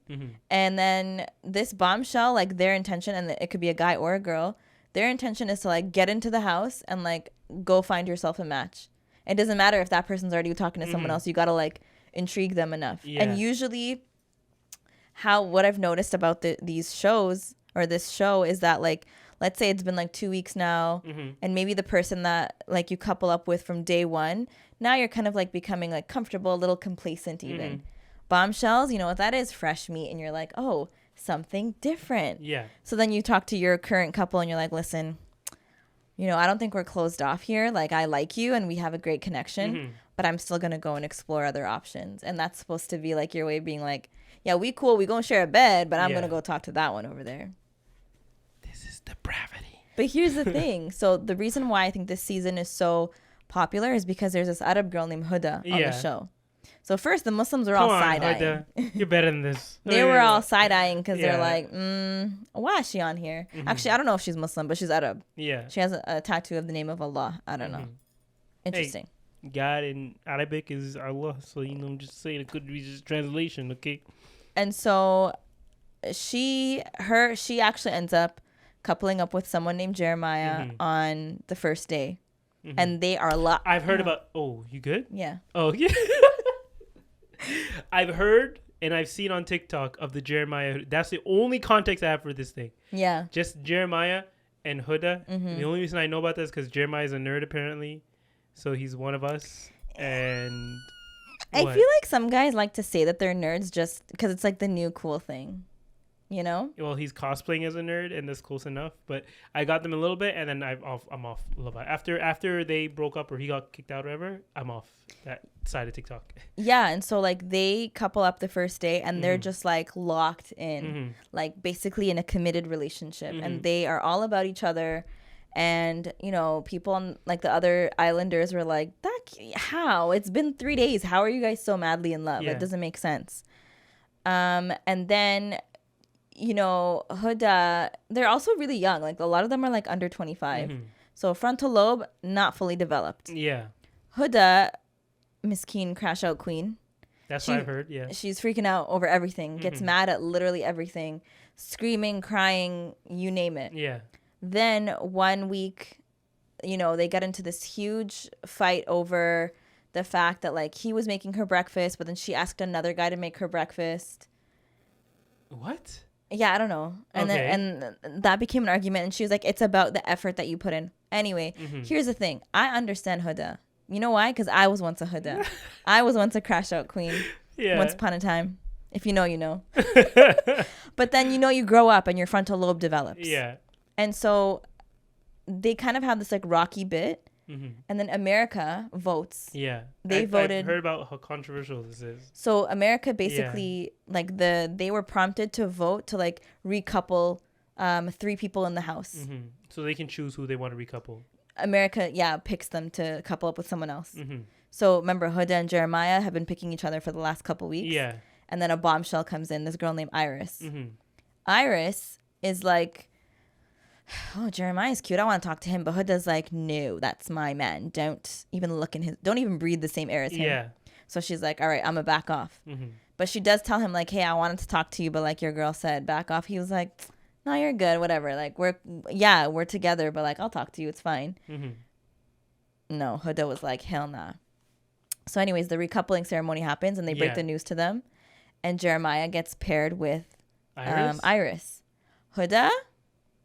and then this bombshell, like their intention, and it could be a guy or a girl, their intention is to like get into the house and like go find yourself a match. It doesn't matter if that person's already talking to someone else. You gotta like intrigue them enough. Yeah. And usually, what I've noticed about these shows or this show is that like, let's say it's been like 2 weeks now, and maybe the person that like you couple up with from day one, now you're kind of like becoming like comfortable, a little complacent even. Bombshells, you know what that is? Fresh meat. And you're like, oh, something different. Yeah. So then you talk to your current couple and you're like, listen, you know, I don't think we're closed off here. Like, I like you and we have a great connection, but I'm still going to go and explore other options. And that's supposed to be like your way of being like, yeah, we cool. We going to share a bed, but I'm going to go talk to that one over there. This is depravity. But here's the thing. So the reason why I think this season is so popular is because there's this Arab girl named Huda on the show. So first, the Muslims were all side-eyeing. You're better than this. They were all side-eyeing because they're like, why is she on here? Actually, I don't know if she's Muslim, but she's Arab. Yeah. She has a tattoo of the name of Allah. I don't know. Interesting. Hey, God in Arabic is Allah. So, you know, I'm just saying it could be just translation, okay? And so she actually ends up coupling up with someone named Jeremiah on the first day. And they are I've heard about... Oh, you good? Yeah. Oh, yeah. I've heard and I've seen on TikTok of the Jeremiah. That's the only context I have for this thing. Yeah. Just Jeremiah and Huda. The only reason I know about this is because Jeremiah is a nerd, apparently. So he's one of us. And I feel like some guys like to say that they're nerds just because it's like the new cool thing. You know? Well, he's cosplaying as a nerd, and that's close enough. But I got them a little bit, and then I'm off a little bit. After they broke up or he got kicked out or whatever, I'm off that side of TikTok. Yeah, and so like they couple up the first day, and they're just like locked in, like basically in a committed relationship, and they are all about each other. And you know, people on like the other islanders were like, how? It's been 3 days. How are you guys so madly in love? It doesn't make sense. And then, you know, Huda, they're also really young. Like a lot of them are like under 25. So frontal lobe, not fully developed. Yeah. Huda, miskeen crash out queen. That's what I've heard, yeah. She's freaking out over everything. Gets mad at literally everything. Screaming, crying, you name it. Yeah. Then 1 week, you know, they get into this huge fight over the fact that like he was making her breakfast, but then she asked another guy to make her breakfast. What? Yeah, I don't know. And then that became an argument, and she was like, it's about the effort that you put in. Anyway, here's the thing. I understand Huda. You know why? Because I was once a Huda. I was once a crash out queen. Yeah. Once upon a time. If you know, you know. But then, you know, you grow up and your frontal lobe develops. Yeah. And so they kind of have this like rocky bit. And then America votes. Yeah. They voted. I've heard about how controversial this is. So America basically, like they were prompted to vote to like recouple 3 people in the house. So they can choose who they want to recouple. America, picks them to couple up with someone else. So remember, Huda and Jeremiah have been picking each other for the last couple weeks. Yeah. And then a bombshell comes in, this girl named Iris. Iris is like, oh, Jeremiah's cute. I want to talk to him. But Huda's like, no, that's my man. Don't even breathe the same air as him. Yeah. So she's like, all right, I'm going to back off. But she does tell him like, hey, I wanted to talk to you, but like your girl said, back off. He was like, no, you're good. Whatever. Like we're together, but like, I'll talk to you. It's fine. No, Huda was like, hell nah. So anyways, the recoupling ceremony happens and they break the news to them. And Jeremiah gets paired with Iris. Huda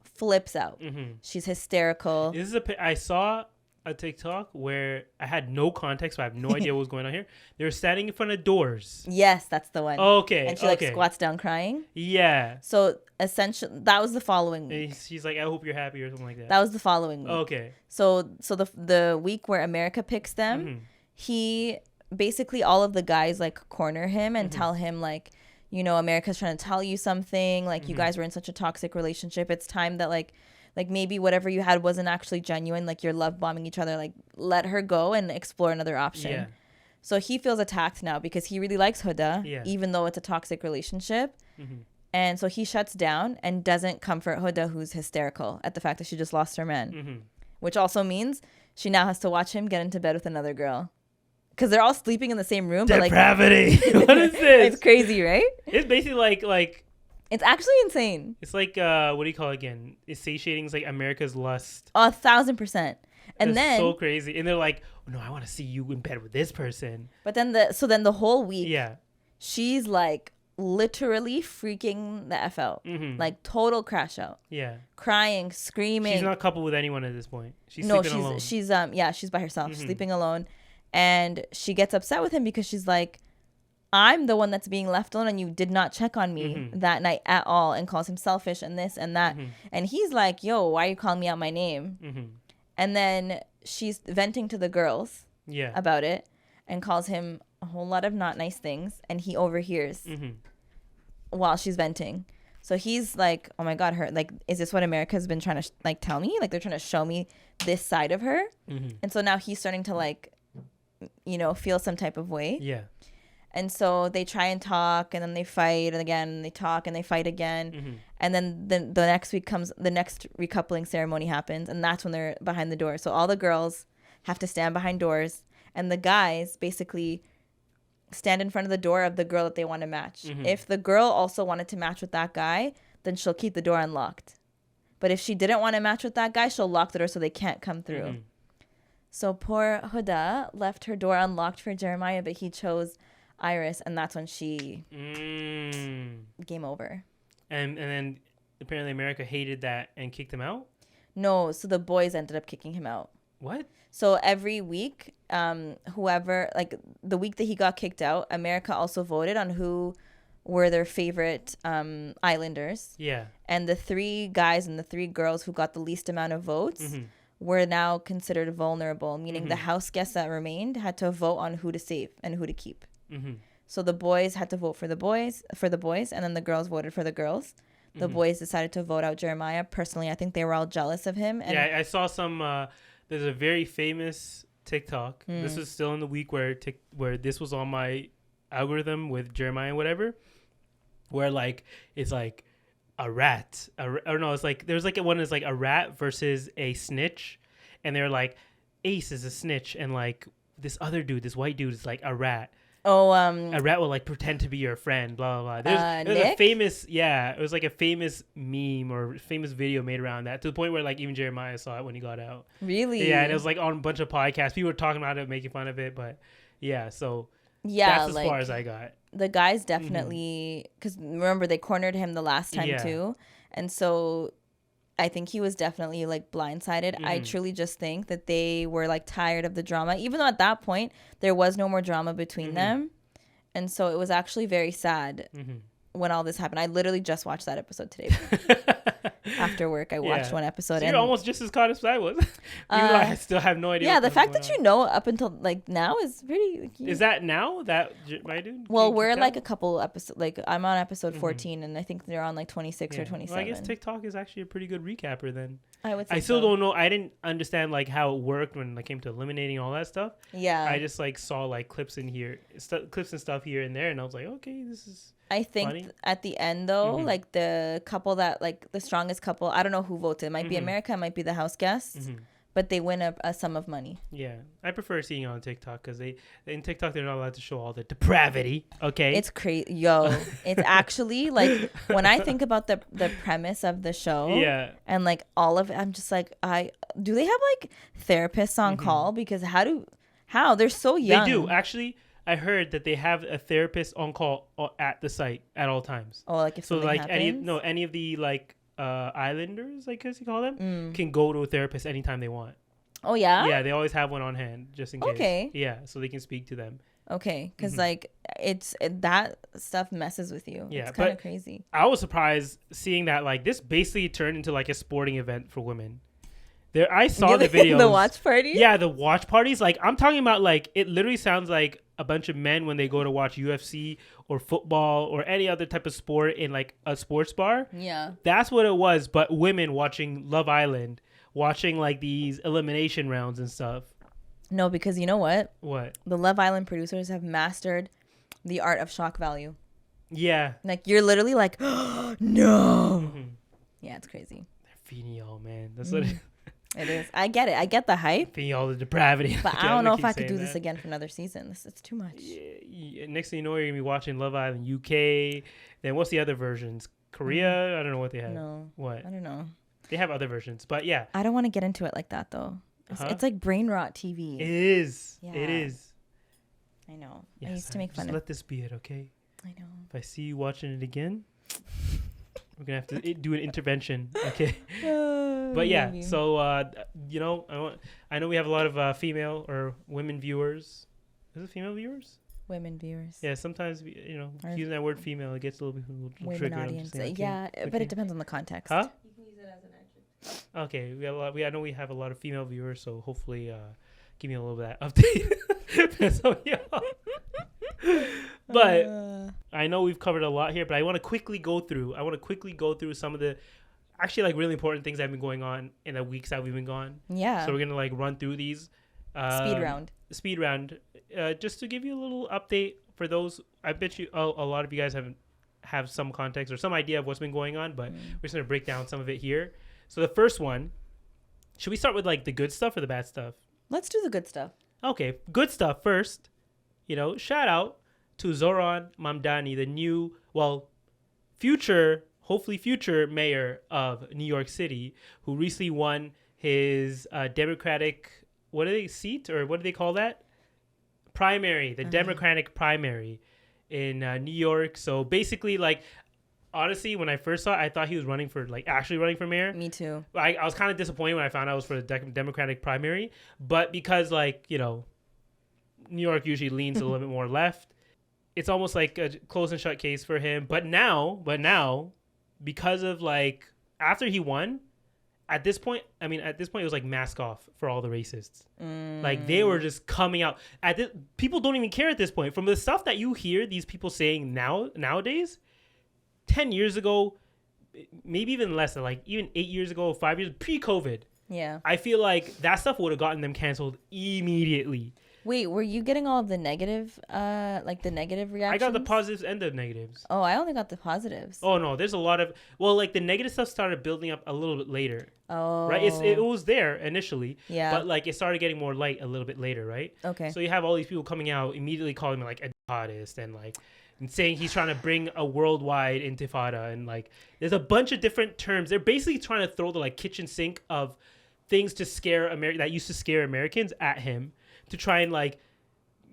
flips out. She's hysterical. I saw a TikTok where I had no context, so I have no idea what was going on here. They were standing in front of doors. Yes, that's the one. Okay. And she like squats down crying. Yeah. So essentially, that was the following week. She's like, I hope you're happy or something like that. That was the following week. Okay. So the week where America picks them, he basically, all of the guys like corner him and tell him like, you know, America's trying to tell you something. Like you guys were in such a toxic relationship. It's time that like maybe whatever you had wasn't actually genuine. Like you're love bombing each other. Like let her go and explore another option. Yeah. So he feels attacked now because he really likes Huda, even though it's a toxic relationship. And so he shuts down and doesn't comfort Huda, who's hysterical at the fact that she just lost her man, which also means she now has to watch him get into bed with another girl. Because they're all sleeping in the same room. Depravity. But like, what is this? It's crazy, right? It's basically like. It's actually insane. It's like, what do you call it again? It's satiating. It's like America's lust. 1,000%. And then. So crazy. And they're like, oh, no, I want to see you in bed with this person. But then the whole week. Yeah. She's like literally freaking the F out. Like total crash out. Yeah. Crying, screaming. She's not coupled with anyone at this point. She's sleeping alone. She's by herself, sleeping alone. And she gets upset with him because she's like, I'm the one that's being left alone and you did not check on me that night at all, and calls him selfish and this and that. And he's like, yo, why are you calling me out my name? And then she's venting to the girls about it and calls him a whole lot of not nice things, and he overhears while she's venting. So he's like, oh my God, her, like, is this what America's been trying to like tell me? Like, they're trying to show me this side of her. And so now he's starting to like, you know, feel some type of way. Yeah. And so they try and talk, and then they fight, and again they talk and they fight again. And then the next week comes, the next recoupling ceremony happens, and that's when they're behind the door. So all the girls have to stand behind doors, and the guys basically stand in front of the door of the girl that they want to match. If the girl also wanted to match with that guy, then she'll keep the door unlocked. But if she didn't want to match with that guy, she'll lock the door so they can't come through. So poor Huda left her door unlocked for Jeremiah, but he chose Iris, and that's when she game over. And then apparently America hated that and kicked him out? No, so the boys ended up kicking him out. What? So every week, whoever, like the week that he got kicked out, America also voted on who were their favorite islanders. Yeah. And the 3 guys and the 3 girls who got the least amount of votes were now considered vulnerable, meaning the house guests that remained had to vote on who to save and who to keep. So the boys had to vote for the boys, and then the girls voted for the girls. The boys decided to vote out Jeremiah. Personally, I think they were all jealous of him. And I saw some. There's a very famous TikTok. This was still in the week where this was on my algorithm with Jeremiah and whatever, where like it's like a rat, or no, it's like there's like one is like a rat versus a snitch, and they're like Ace is a snitch, and like this other dude, this white dude, is like a rat. A rat will like pretend to be your friend, blah blah blah. There's a famous, it was like a famous meme or famous video made around that, to the point where like even Jeremiah saw it when he got out. Really? Yeah, and it was like on a bunch of podcasts. People were talking about it, making fun of it, but so that's as like, far as I got. The guys definitely, because remember they cornered him the last time too, and so I think he was definitely like blindsided. I truly just think that they were like tired of the drama, even though at that point there was no more drama between them. And so it was actually very sad when all this happened. I literally just watched that episode today. After work, I watched one episode. So you're almost just as caught as I was. Even though I still have no idea. Yeah, the fact that you know up until like now is pretty. Like, is that now that my dude? Well, we're like a couple episodes. Like I'm on episode 14, and I think they're on like 26 or 27. Well, I guess TikTok is actually a pretty good recapper then. I would say I still don't know. I didn't understand like how it worked when it came to eliminating all that stuff. Yeah. I just like saw like clips in here, clips and stuff here and there, and I was like, okay, this is. I think at the end though, like the couple that like the strongest couple, I don't know who voted. It might be America, it might be the house guests, but they win a sum of money. Yeah, I prefer seeing it on TikTok because in TikTok they're not allowed to show all the depravity. Okay, it's crazy, it's actually like when I think about the premise of the show, and like all of it, I'm just like, do they have like therapists on call? Because how they're so young. They do actually. I heard that they have a therapist on call at the site at all times. Oh, like if something happens? any of the like islanders, I guess you call them, can go to a therapist anytime they want. Oh yeah. Yeah, they always have one on hand just in case. Okay. Yeah, so they can speak to them. Okay, because like that stuff messes with you. Yeah, it's kind of crazy. I was surprised seeing that like this basically turned into like a sporting event for women. There, I saw the videos. The watch parties? Yeah, the watch parties. Like, I'm talking about, like, it literally sounds like a bunch of men when they go to watch UFC or football or any other type of sport in, like, a sports bar. Yeah. That's what it was, but women watching Love Island, watching, like, these elimination rounds and stuff. No, because you know what? What? The Love Island producers have mastered the art of shock value. Yeah. Like, you're literally like, oh, no. Yeah, it's crazy. They're feeding y'all, man. That's what it is. I get it. I get the hype. Feeding all the depravity. But I don't know if I could do this again for another season. It's too much. Yeah, next thing you know, you're going to be watching Love Island UK. Then what's the other versions? Korea? I don't know what they have. No. What? I don't know. They have other versions. But yeah. I don't want to get into it like that, though. It's like brain rot TV. It is. Yeah. It is. I know. Yes, I used to make fun just of it. let this be it, okay? I know. If I see you watching it again, we're going to have to do an intervention, okay? But yeah, maybe. So, you know, I know we have a lot of female or women viewers. Is it female viewers? Women viewers. Yeah, sometimes using that word female, it gets a little women triggering. audience. But it depends on the context. Huh? You can use it as an adjective. Okay, I know we have a lot of female viewers, so hopefully, give me a little bit of that update. But I know we've covered a lot here, but I want to quickly go through some of the actually like really important things that have been going on in the weeks that we've been gone. Yeah. So we're gonna like run through these. Speed round. Just to give you a little update for those. I bet you a lot of you guys have some context or some idea of what's been going on, but we're just gonna break down some of it here. So the first one, should we start with like the good stuff or the bad stuff? Let's do the good stuff. Okay, good stuff first. Shout out to Zohran Mamdani, the new, hopefully future mayor of New York City, who recently won his Democratic, what do they call that? Primary, the Democratic primary in New York. So basically, like, honestly, when I first saw it, I thought he was actually running for mayor. Me too. I was kind of disappointed when I found out it was for the Democratic primary. But because, New York usually leans a little bit more left, it's almost like a close and shut case for him. But now, because of, after he won, at this point, it was like mask off for all the racists. Like, they were just coming out. People don't even care at this point. From the stuff that you hear these people saying nowadays, 10 years ago, maybe even less than even 8 years ago, 5 years, pre-COVID. Yeah. I feel like that stuff would have gotten them canceled immediately. Wait, were you getting all of the negative, the negative reactions? I got the positives and the negatives. Oh, I only got the positives. Oh, no, there's a lot of... the negative stuff started building up a little bit later. Oh. Right? It was there initially. Yeah. But, it started getting more light a little bit later, right? Okay. So you have all these people coming out, immediately calling him, a jihadist and saying he's trying to bring a worldwide intifada. And, there's a bunch of different terms. They're basically trying to throw the, kitchen sink of things to scare that used to scare Americans at him, to try and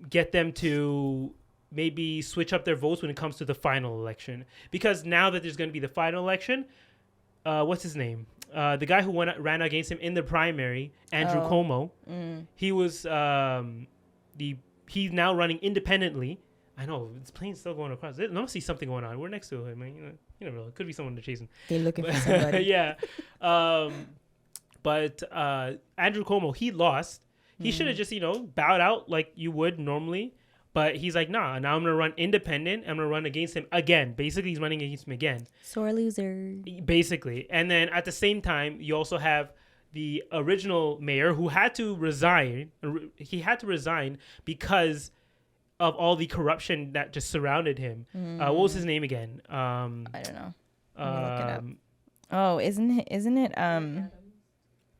get them to maybe switch up their votes when it comes to the final election. Because now that there's going to be the final election, what's his name? The guy who ran against him in the primary, Andrew Cuomo, he was he's now running independently. I know, this plane's still going across. There must be something going on. We're next to him. You never know. It could be someone they're chasing. They're looking for somebody. Yeah. But Andrew Cuomo, he lost. He should have just, bowed out like you would normally. But he's like, nah, now I'm going to run independent. I'm going to run against him again. Basically, he's running against him again. Sore loser. Basically. And then at the same time, you also have the original mayor who had to resign. He had to resign because of all the corruption that just surrounded him. What was his name again? I don't know. Look it up. Oh, isn't it?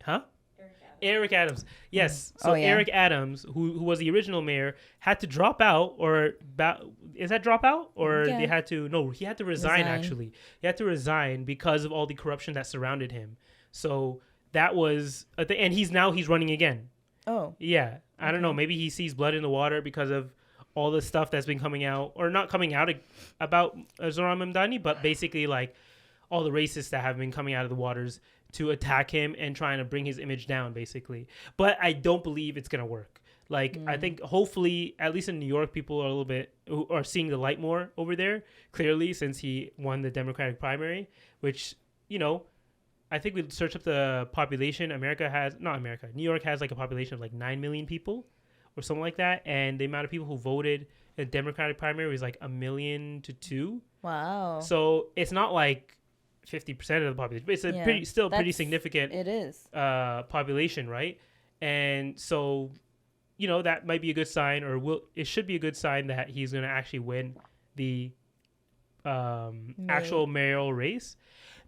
Huh? Eric Adams. Yes. So Eric Adams, who was the original mayor, had to drop out, is that drop out? Or he had to resign actually. He had to resign because of all the corruption that surrounded him. So that was, and he's running again. Oh. Yeah. I don't know. Maybe he sees blood in the water because of all the stuff that's been coming out, or not coming out about Zohran Mamdani, but basically all the racists that have been coming out of the waters to attack him and trying to bring his image down, basically. But I don't believe it's going to work. I think hopefully, at least in New York, people are seeing the light more over there, clearly, since he won the Democratic primary, which, I think we searched up the population. New York has a population of 9 million people or something like that. And the amount of people who voted in the Democratic primary was 1 million to 2. Wow. So it's not 50% of the population, but it's pretty significant. It is population, right? And so, that might be a good sign, it should be a good sign that he's going to actually win the actual mayoral race.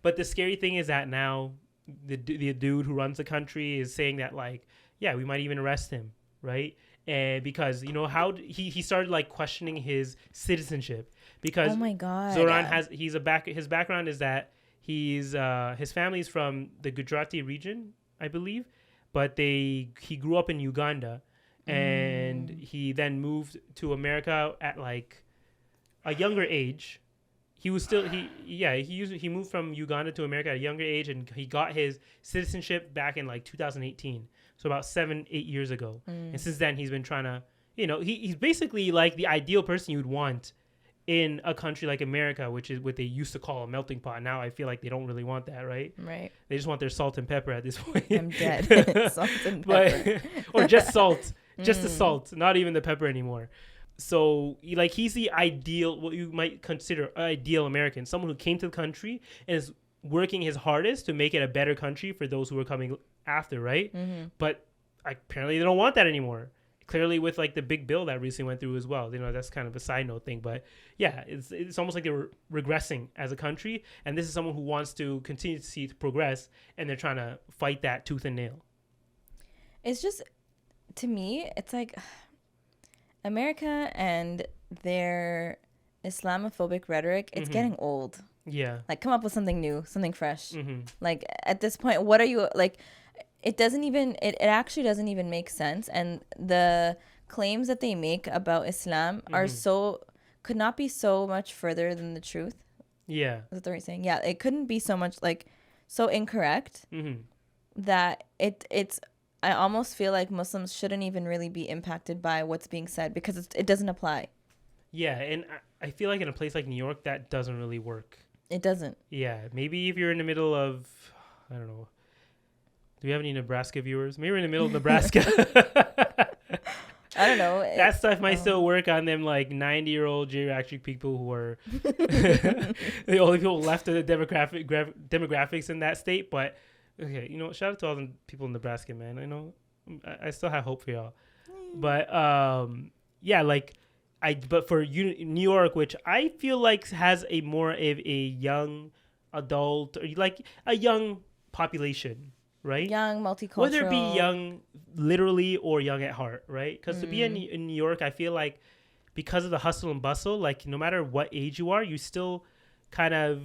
But the scary thing is that now the dude who runs the country is saying that we might even arrest him, right? And because how he started questioning his citizenship, because oh my god, Zohran his background is that he's his family's from the Gujarati region, I believe, but he grew up in Uganda, and he then moved to America at a younger age. He was still he moved from Uganda to America at a younger age, and he got his citizenship back in 2018, so about 7-8 years ago. And since then he's been trying to he's basically like the ideal person you'd want in a country like America, which is what they used to call a melting pot. Now I feel like they don't really want that, right? Right. They just want their salt and pepper at this point. I'm dead. Salt and pepper. Or just salt. Just the salt, not even the pepper anymore. So, like, he's the ideal, what you might consider ideal American, someone who came to the country and is working his hardest to make it a better country for those who are coming after, right? But apparently they don't want that anymore. Clearly with like the big bill that recently went through as well. That's kind of a side note thing. But yeah, it's almost like they were regressing as a country. And this is someone who wants to continue to see it progress. And they're trying to fight that tooth and nail. It's just, to me, it's like America and their Islamophobic rhetoric, it's getting old. Yeah. Like, come up with something new, something fresh. Like, at this point, what are you, like... It actually doesn't even make sense. And the claims that they make about Islam are could not be so much further than the truth. Yeah. Is that the right saying? Yeah. It couldn't be so much like so incorrect that I almost feel like Muslims shouldn't even really be impacted by what's being said because it doesn't apply. Yeah. And I feel like in a place like New York, that doesn't really work. It doesn't. Yeah. Maybe if you're in the middle of, I don't know. Do we have any Nebraska viewers? Maybe we're in the middle of Nebraska. I don't know. That stuff might still work on them like 90-year-old geriatric people who are the only people left of the demographics in that state. But okay, shout out to all the people in Nebraska, man. I still have hope for y'all. But yeah, like but for New York, which I feel like has a more of a young adult or like a young population. Right? Young, multicultural. Whether it be young literally or young at heart, right? Because to be in New York, I feel like because of the hustle and bustle, like no matter what age you are, you still kind of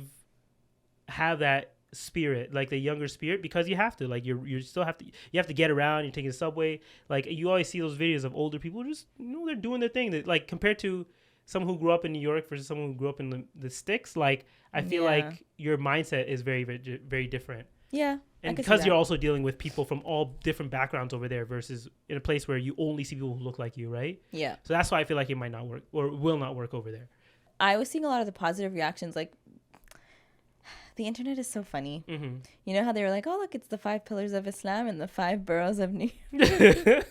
have that spirit, like the younger spirit, because you have to. Like you still have to. You have to get around. You're taking the subway. Like you always see those videos of older people just they're doing their thing. That, like compared to someone who grew up in New York versus someone who grew up in the sticks, like I feel like your mindset is very, very, very different. Yeah. And because you're also dealing with people from all different backgrounds over there versus in a place where you only see people who look like you, right? Yeah. So that's why I feel like it might not work or will not work over there. I was seeing a lot of the positive reactions. Like, the internet is so funny. You know how they were like, oh, look, it's the 5 pillars of Islam and the 5 boroughs of New York.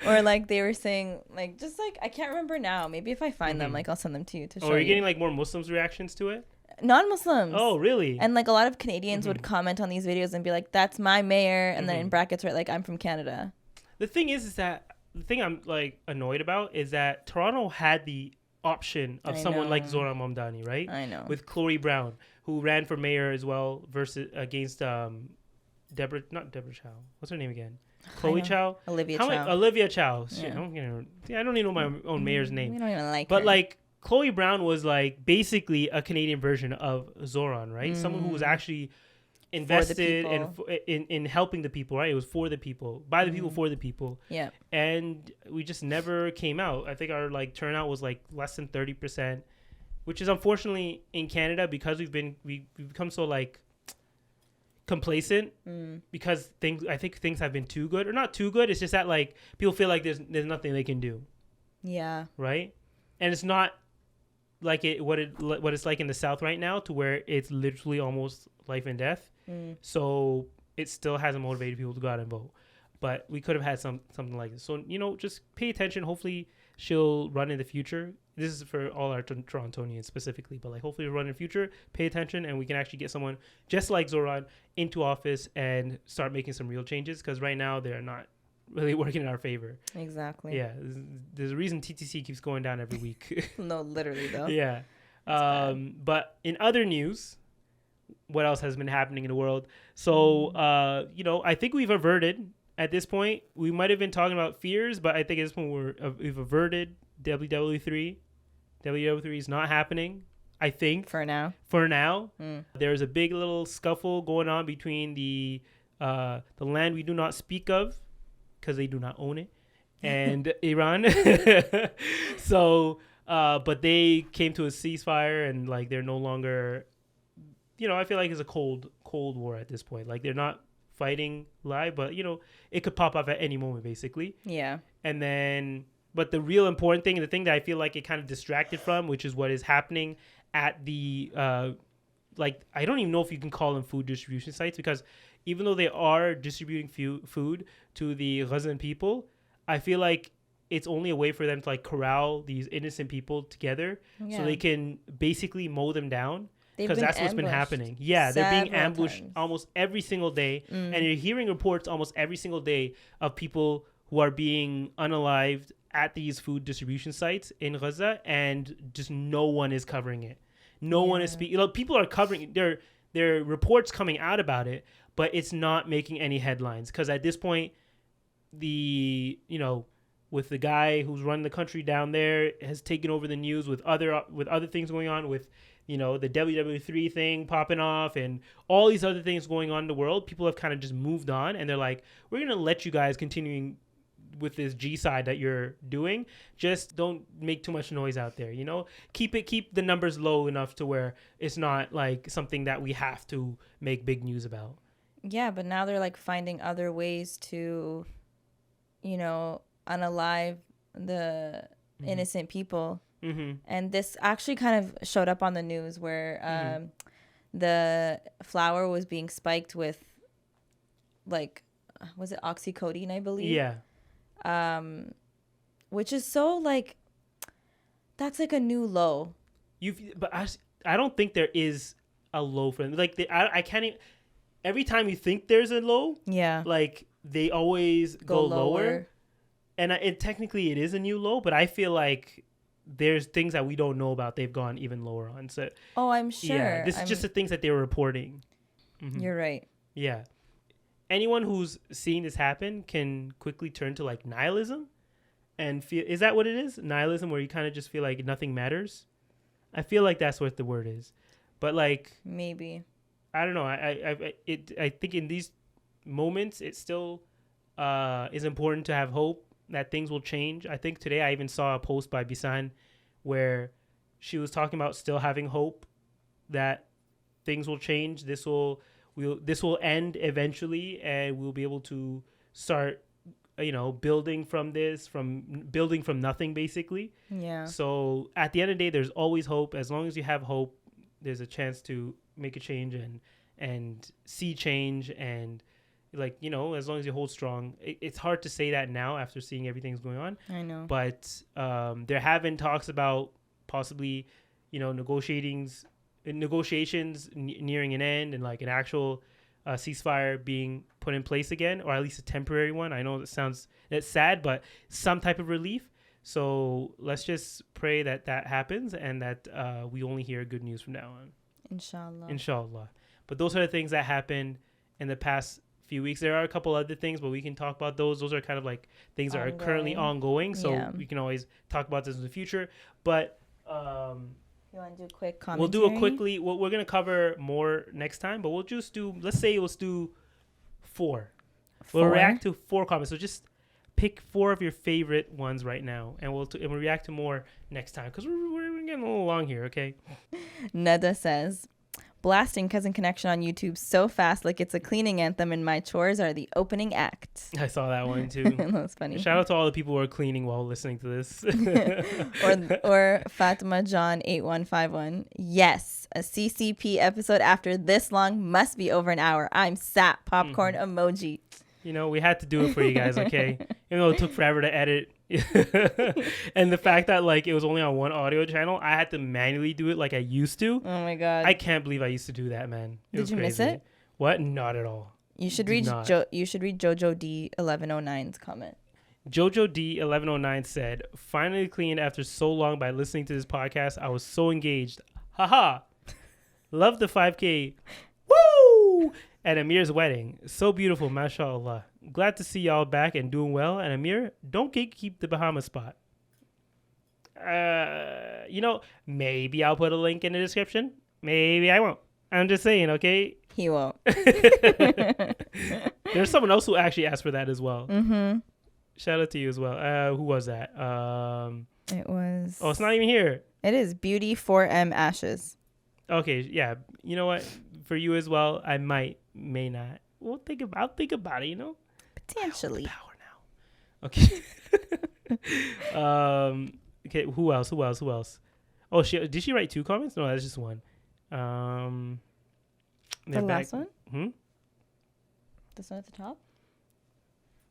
Or like they were saying, like, just like, I can't remember now. Maybe if I find them, like, I'll send them to you to show you. Are you getting like more Muslims reactions to it? Non-Muslims. Oh, really? And like a lot of Canadians would comment on these videos and be like, that's my mayor. And then in brackets write like, I'm from Canada. The thing is that the thing I'm like annoyed about is that Toronto had the option of someone like Zohran Mamdani, right? I know. With Chloe Brown, who ran for mayor as well against not Deborah Chow. What's her name again? Chloe Chow? Olivia Chow. Olivia Chow. Shit, Yeah. I don't even know my own mayor's name. We don't even like But her. like Chloe Brown was like basically a Canadian version of Zohran, right? Someone who was actually invested in helping the people, right? It was for the people, by the people, for the people. Yeah. And we just never came out. I think our like turnout was like less than 30%, which is unfortunately in Canada because we've become so like complacent because I think things have been too good or not too good. It's just that like people feel like there's nothing they can do. Yeah. Right. And it's not like what it's like in the South right now, to where it's literally almost life and death. So it still hasn't motivated people to go out and vote. But we could have had something like this. So just pay attention. Hopefully she'll run in the future. This is for all our Torontonians specifically, but like hopefully run in the future. Pay attention, and we can actually get someone just like Zohran into office and start making some real changes. Because right now they're not really working in our favor. Exactly. Yeah, there's a reason TTC keeps going down every week. No, literally though. Yeah. But in other news, what else has been happening in the world? So, I think we've averted at this point. We might have been talking about fears, but I think at this point we've averted WWE3. WWE3 is not happening, I think. For now. There's a big little scuffle going on between the land we do not speak of, because they do not own it, and Iran. So, but they came to a ceasefire, and like they're no longer, I feel like it's a cold war at this point. Like they're not fighting live, but it could pop up at any moment, basically. Yeah. And then But the real important thing, the thing that I feel like it kind of distracted from, which is what is happening at the, like, I don't even know if you can call them food distribution sites, because even though they are distributing food to the Gazan people, I feel like it's only a way for them to like corral these innocent people together so they can basically mow them down. Because that's what's been happening. Yeah, they're being ambushed almost every single day. And you're hearing reports almost every single day of people who are being unalived at these food distribution sites in Gaza, and just no one is covering it. No one is speaking. You know, people are covering, there are reports coming out about it, but it's not making any headlines. Because at this point, the, you know, with the guy who's running the country down there has taken over the news with other things going on, with, you know, the WW3 thing popping off and all these other things going on in the world. People have kind of just moved on, and they're like, we're going to let you guys continuing with this G side that you're doing. Just don't make too much noise out there, you know? Keep the numbers low enough to where it's not like something that we have to make big news about. Yeah, but now they're like finding other ways to, you know, unalive the innocent people. And this actually kind of showed up on the news where the flour was being spiked with, like, was it oxycodone, I believe? Yeah. Which is so, like, that's like a new low. But I don't think there is a low for them. Like, I can't even, every time you think there's a low, like, they always go lower. And technically it is a new low, but I feel like there's things that we don't know about they've gone even lower on. So I'm sure. Yeah, this is just the things that they were reporting. You're right. Yeah. Anyone who's seeing this happen can quickly turn to like nihilism and feel, is that what it is? Nihilism, where you kind of just feel like nothing matters? I feel like that's what the word is. But like, maybe, I don't know. I think in these moments it still is important to have hope that things will change. I think today I even saw a post by Bisan where she was talking about still having hope that things will change. This will end eventually, and we'll be able to start, you know, building from nothing, basically. Yeah. So at the end of the day, there's always hope. As long as you have hope, there's a chance to make a change and see change. And like, you know, as long as you hold strong. It's hard to say that now after seeing everything's going on. I know. But there have been talks about possibly, you know, negotiations nearing an end, and like an actual ceasefire being put in place again, or at least a temporary one. I know that's sad, but some type of relief. So let's just pray that happens, and that we only hear good news from now on. Inshallah. But those are the things that happened in the past few weeks. There are a couple other things, but we can talk about those. Those are kind of like things that are currently ongoing, so we can always talk about this in the future. But you want to do a quick commentary? We'll do it quickly. We're going to cover more next time, but we'll just do, let's do 4. We'll react to 4 comments. So just pick 4 of your favorite ones right now, and we'll react to more next time, because we're getting a little long here, okay? Neda says, blasting Cousin Connection on YouTube so fast like it's a cleaning anthem, and my chores are the opening act. I saw that one too. That was funny. Shout out to all the people who are cleaning while listening to this. or Fatima John 8151. Yes, a CCP episode after this long must be over an hour. I'm sat. Popcorn emoji. You know, we had to do it for you guys, okay? Even though it took forever to edit. And the fact that like it was only on one audio channel, I had to manually do it like I used to. Oh my god, I can't believe I used to do that, man. Did you miss it? What? Not at all. You should read Jojo D 1109's comment. Jojo D 1109 said, finally cleaned after so long by listening to this podcast. I was so engaged. Haha. Love the 5K. Woo! At Amir's wedding. So beautiful, mashallah. Glad to see y'all back and doing well. And Amir, don't gatekeep the Bahamas spot. You know, maybe I'll put a link in the description. Maybe I won't. I'm just saying, okay? He won't. There's someone else who actually asked for that as well. Mm-hmm. Shout out to you as well. Who was that? It was... Oh, it's not even here. It is Beauty 4M Ashes. Okay, yeah. You know what? For you as well, I may not. I'll think about it, you know? Potentially. Power Okay. Okay. Who else? Oh, did she write 2 comments? No, that's just one. The last one? Hmm? This one at the top?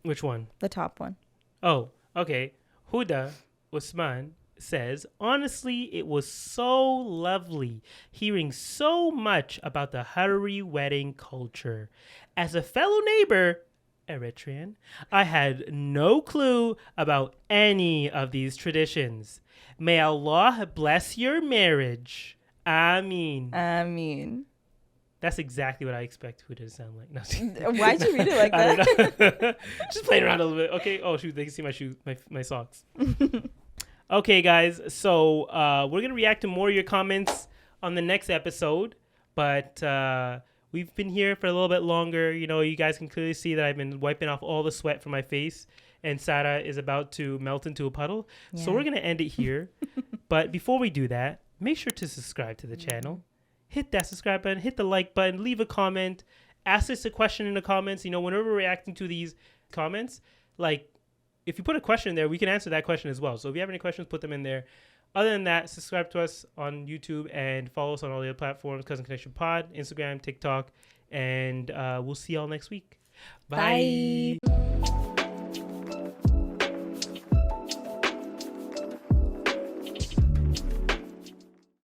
Which one? The top one. Oh, okay. Huda Usman says, honestly, it was so lovely hearing so much about the Harari wedding culture. As a fellow neighbor, Eritrean, I had no clue about any of these traditions. May Allah bless your marriage. Ameen. That's exactly what I expect Huda to sound like. No, why'd you read it like that? I don't know. Just playing around a little bit. Okay. Oh, shoot. They can see my shoes, my socks. Okay, guys. So we're going to react to more of your comments on the next episode. But we've been here for a little bit longer. You know, you guys can clearly see that I've been wiping off all the sweat from my face. And Sara is about to melt into a puddle. Yeah. So we're going to end it here. But before we do that, make sure to subscribe to the channel. Hit that subscribe button, hit the like button, leave a comment, ask us a question in the comments. You know, whenever we're reacting to these comments, like if you put a question in there, we can answer that question as well. So if you have any questions, put them in there. Other than that, subscribe to us on YouTube and follow us on all the other platforms, Cousin Connection Pod, Instagram, TikTok, and we'll see y'all next week. Bye.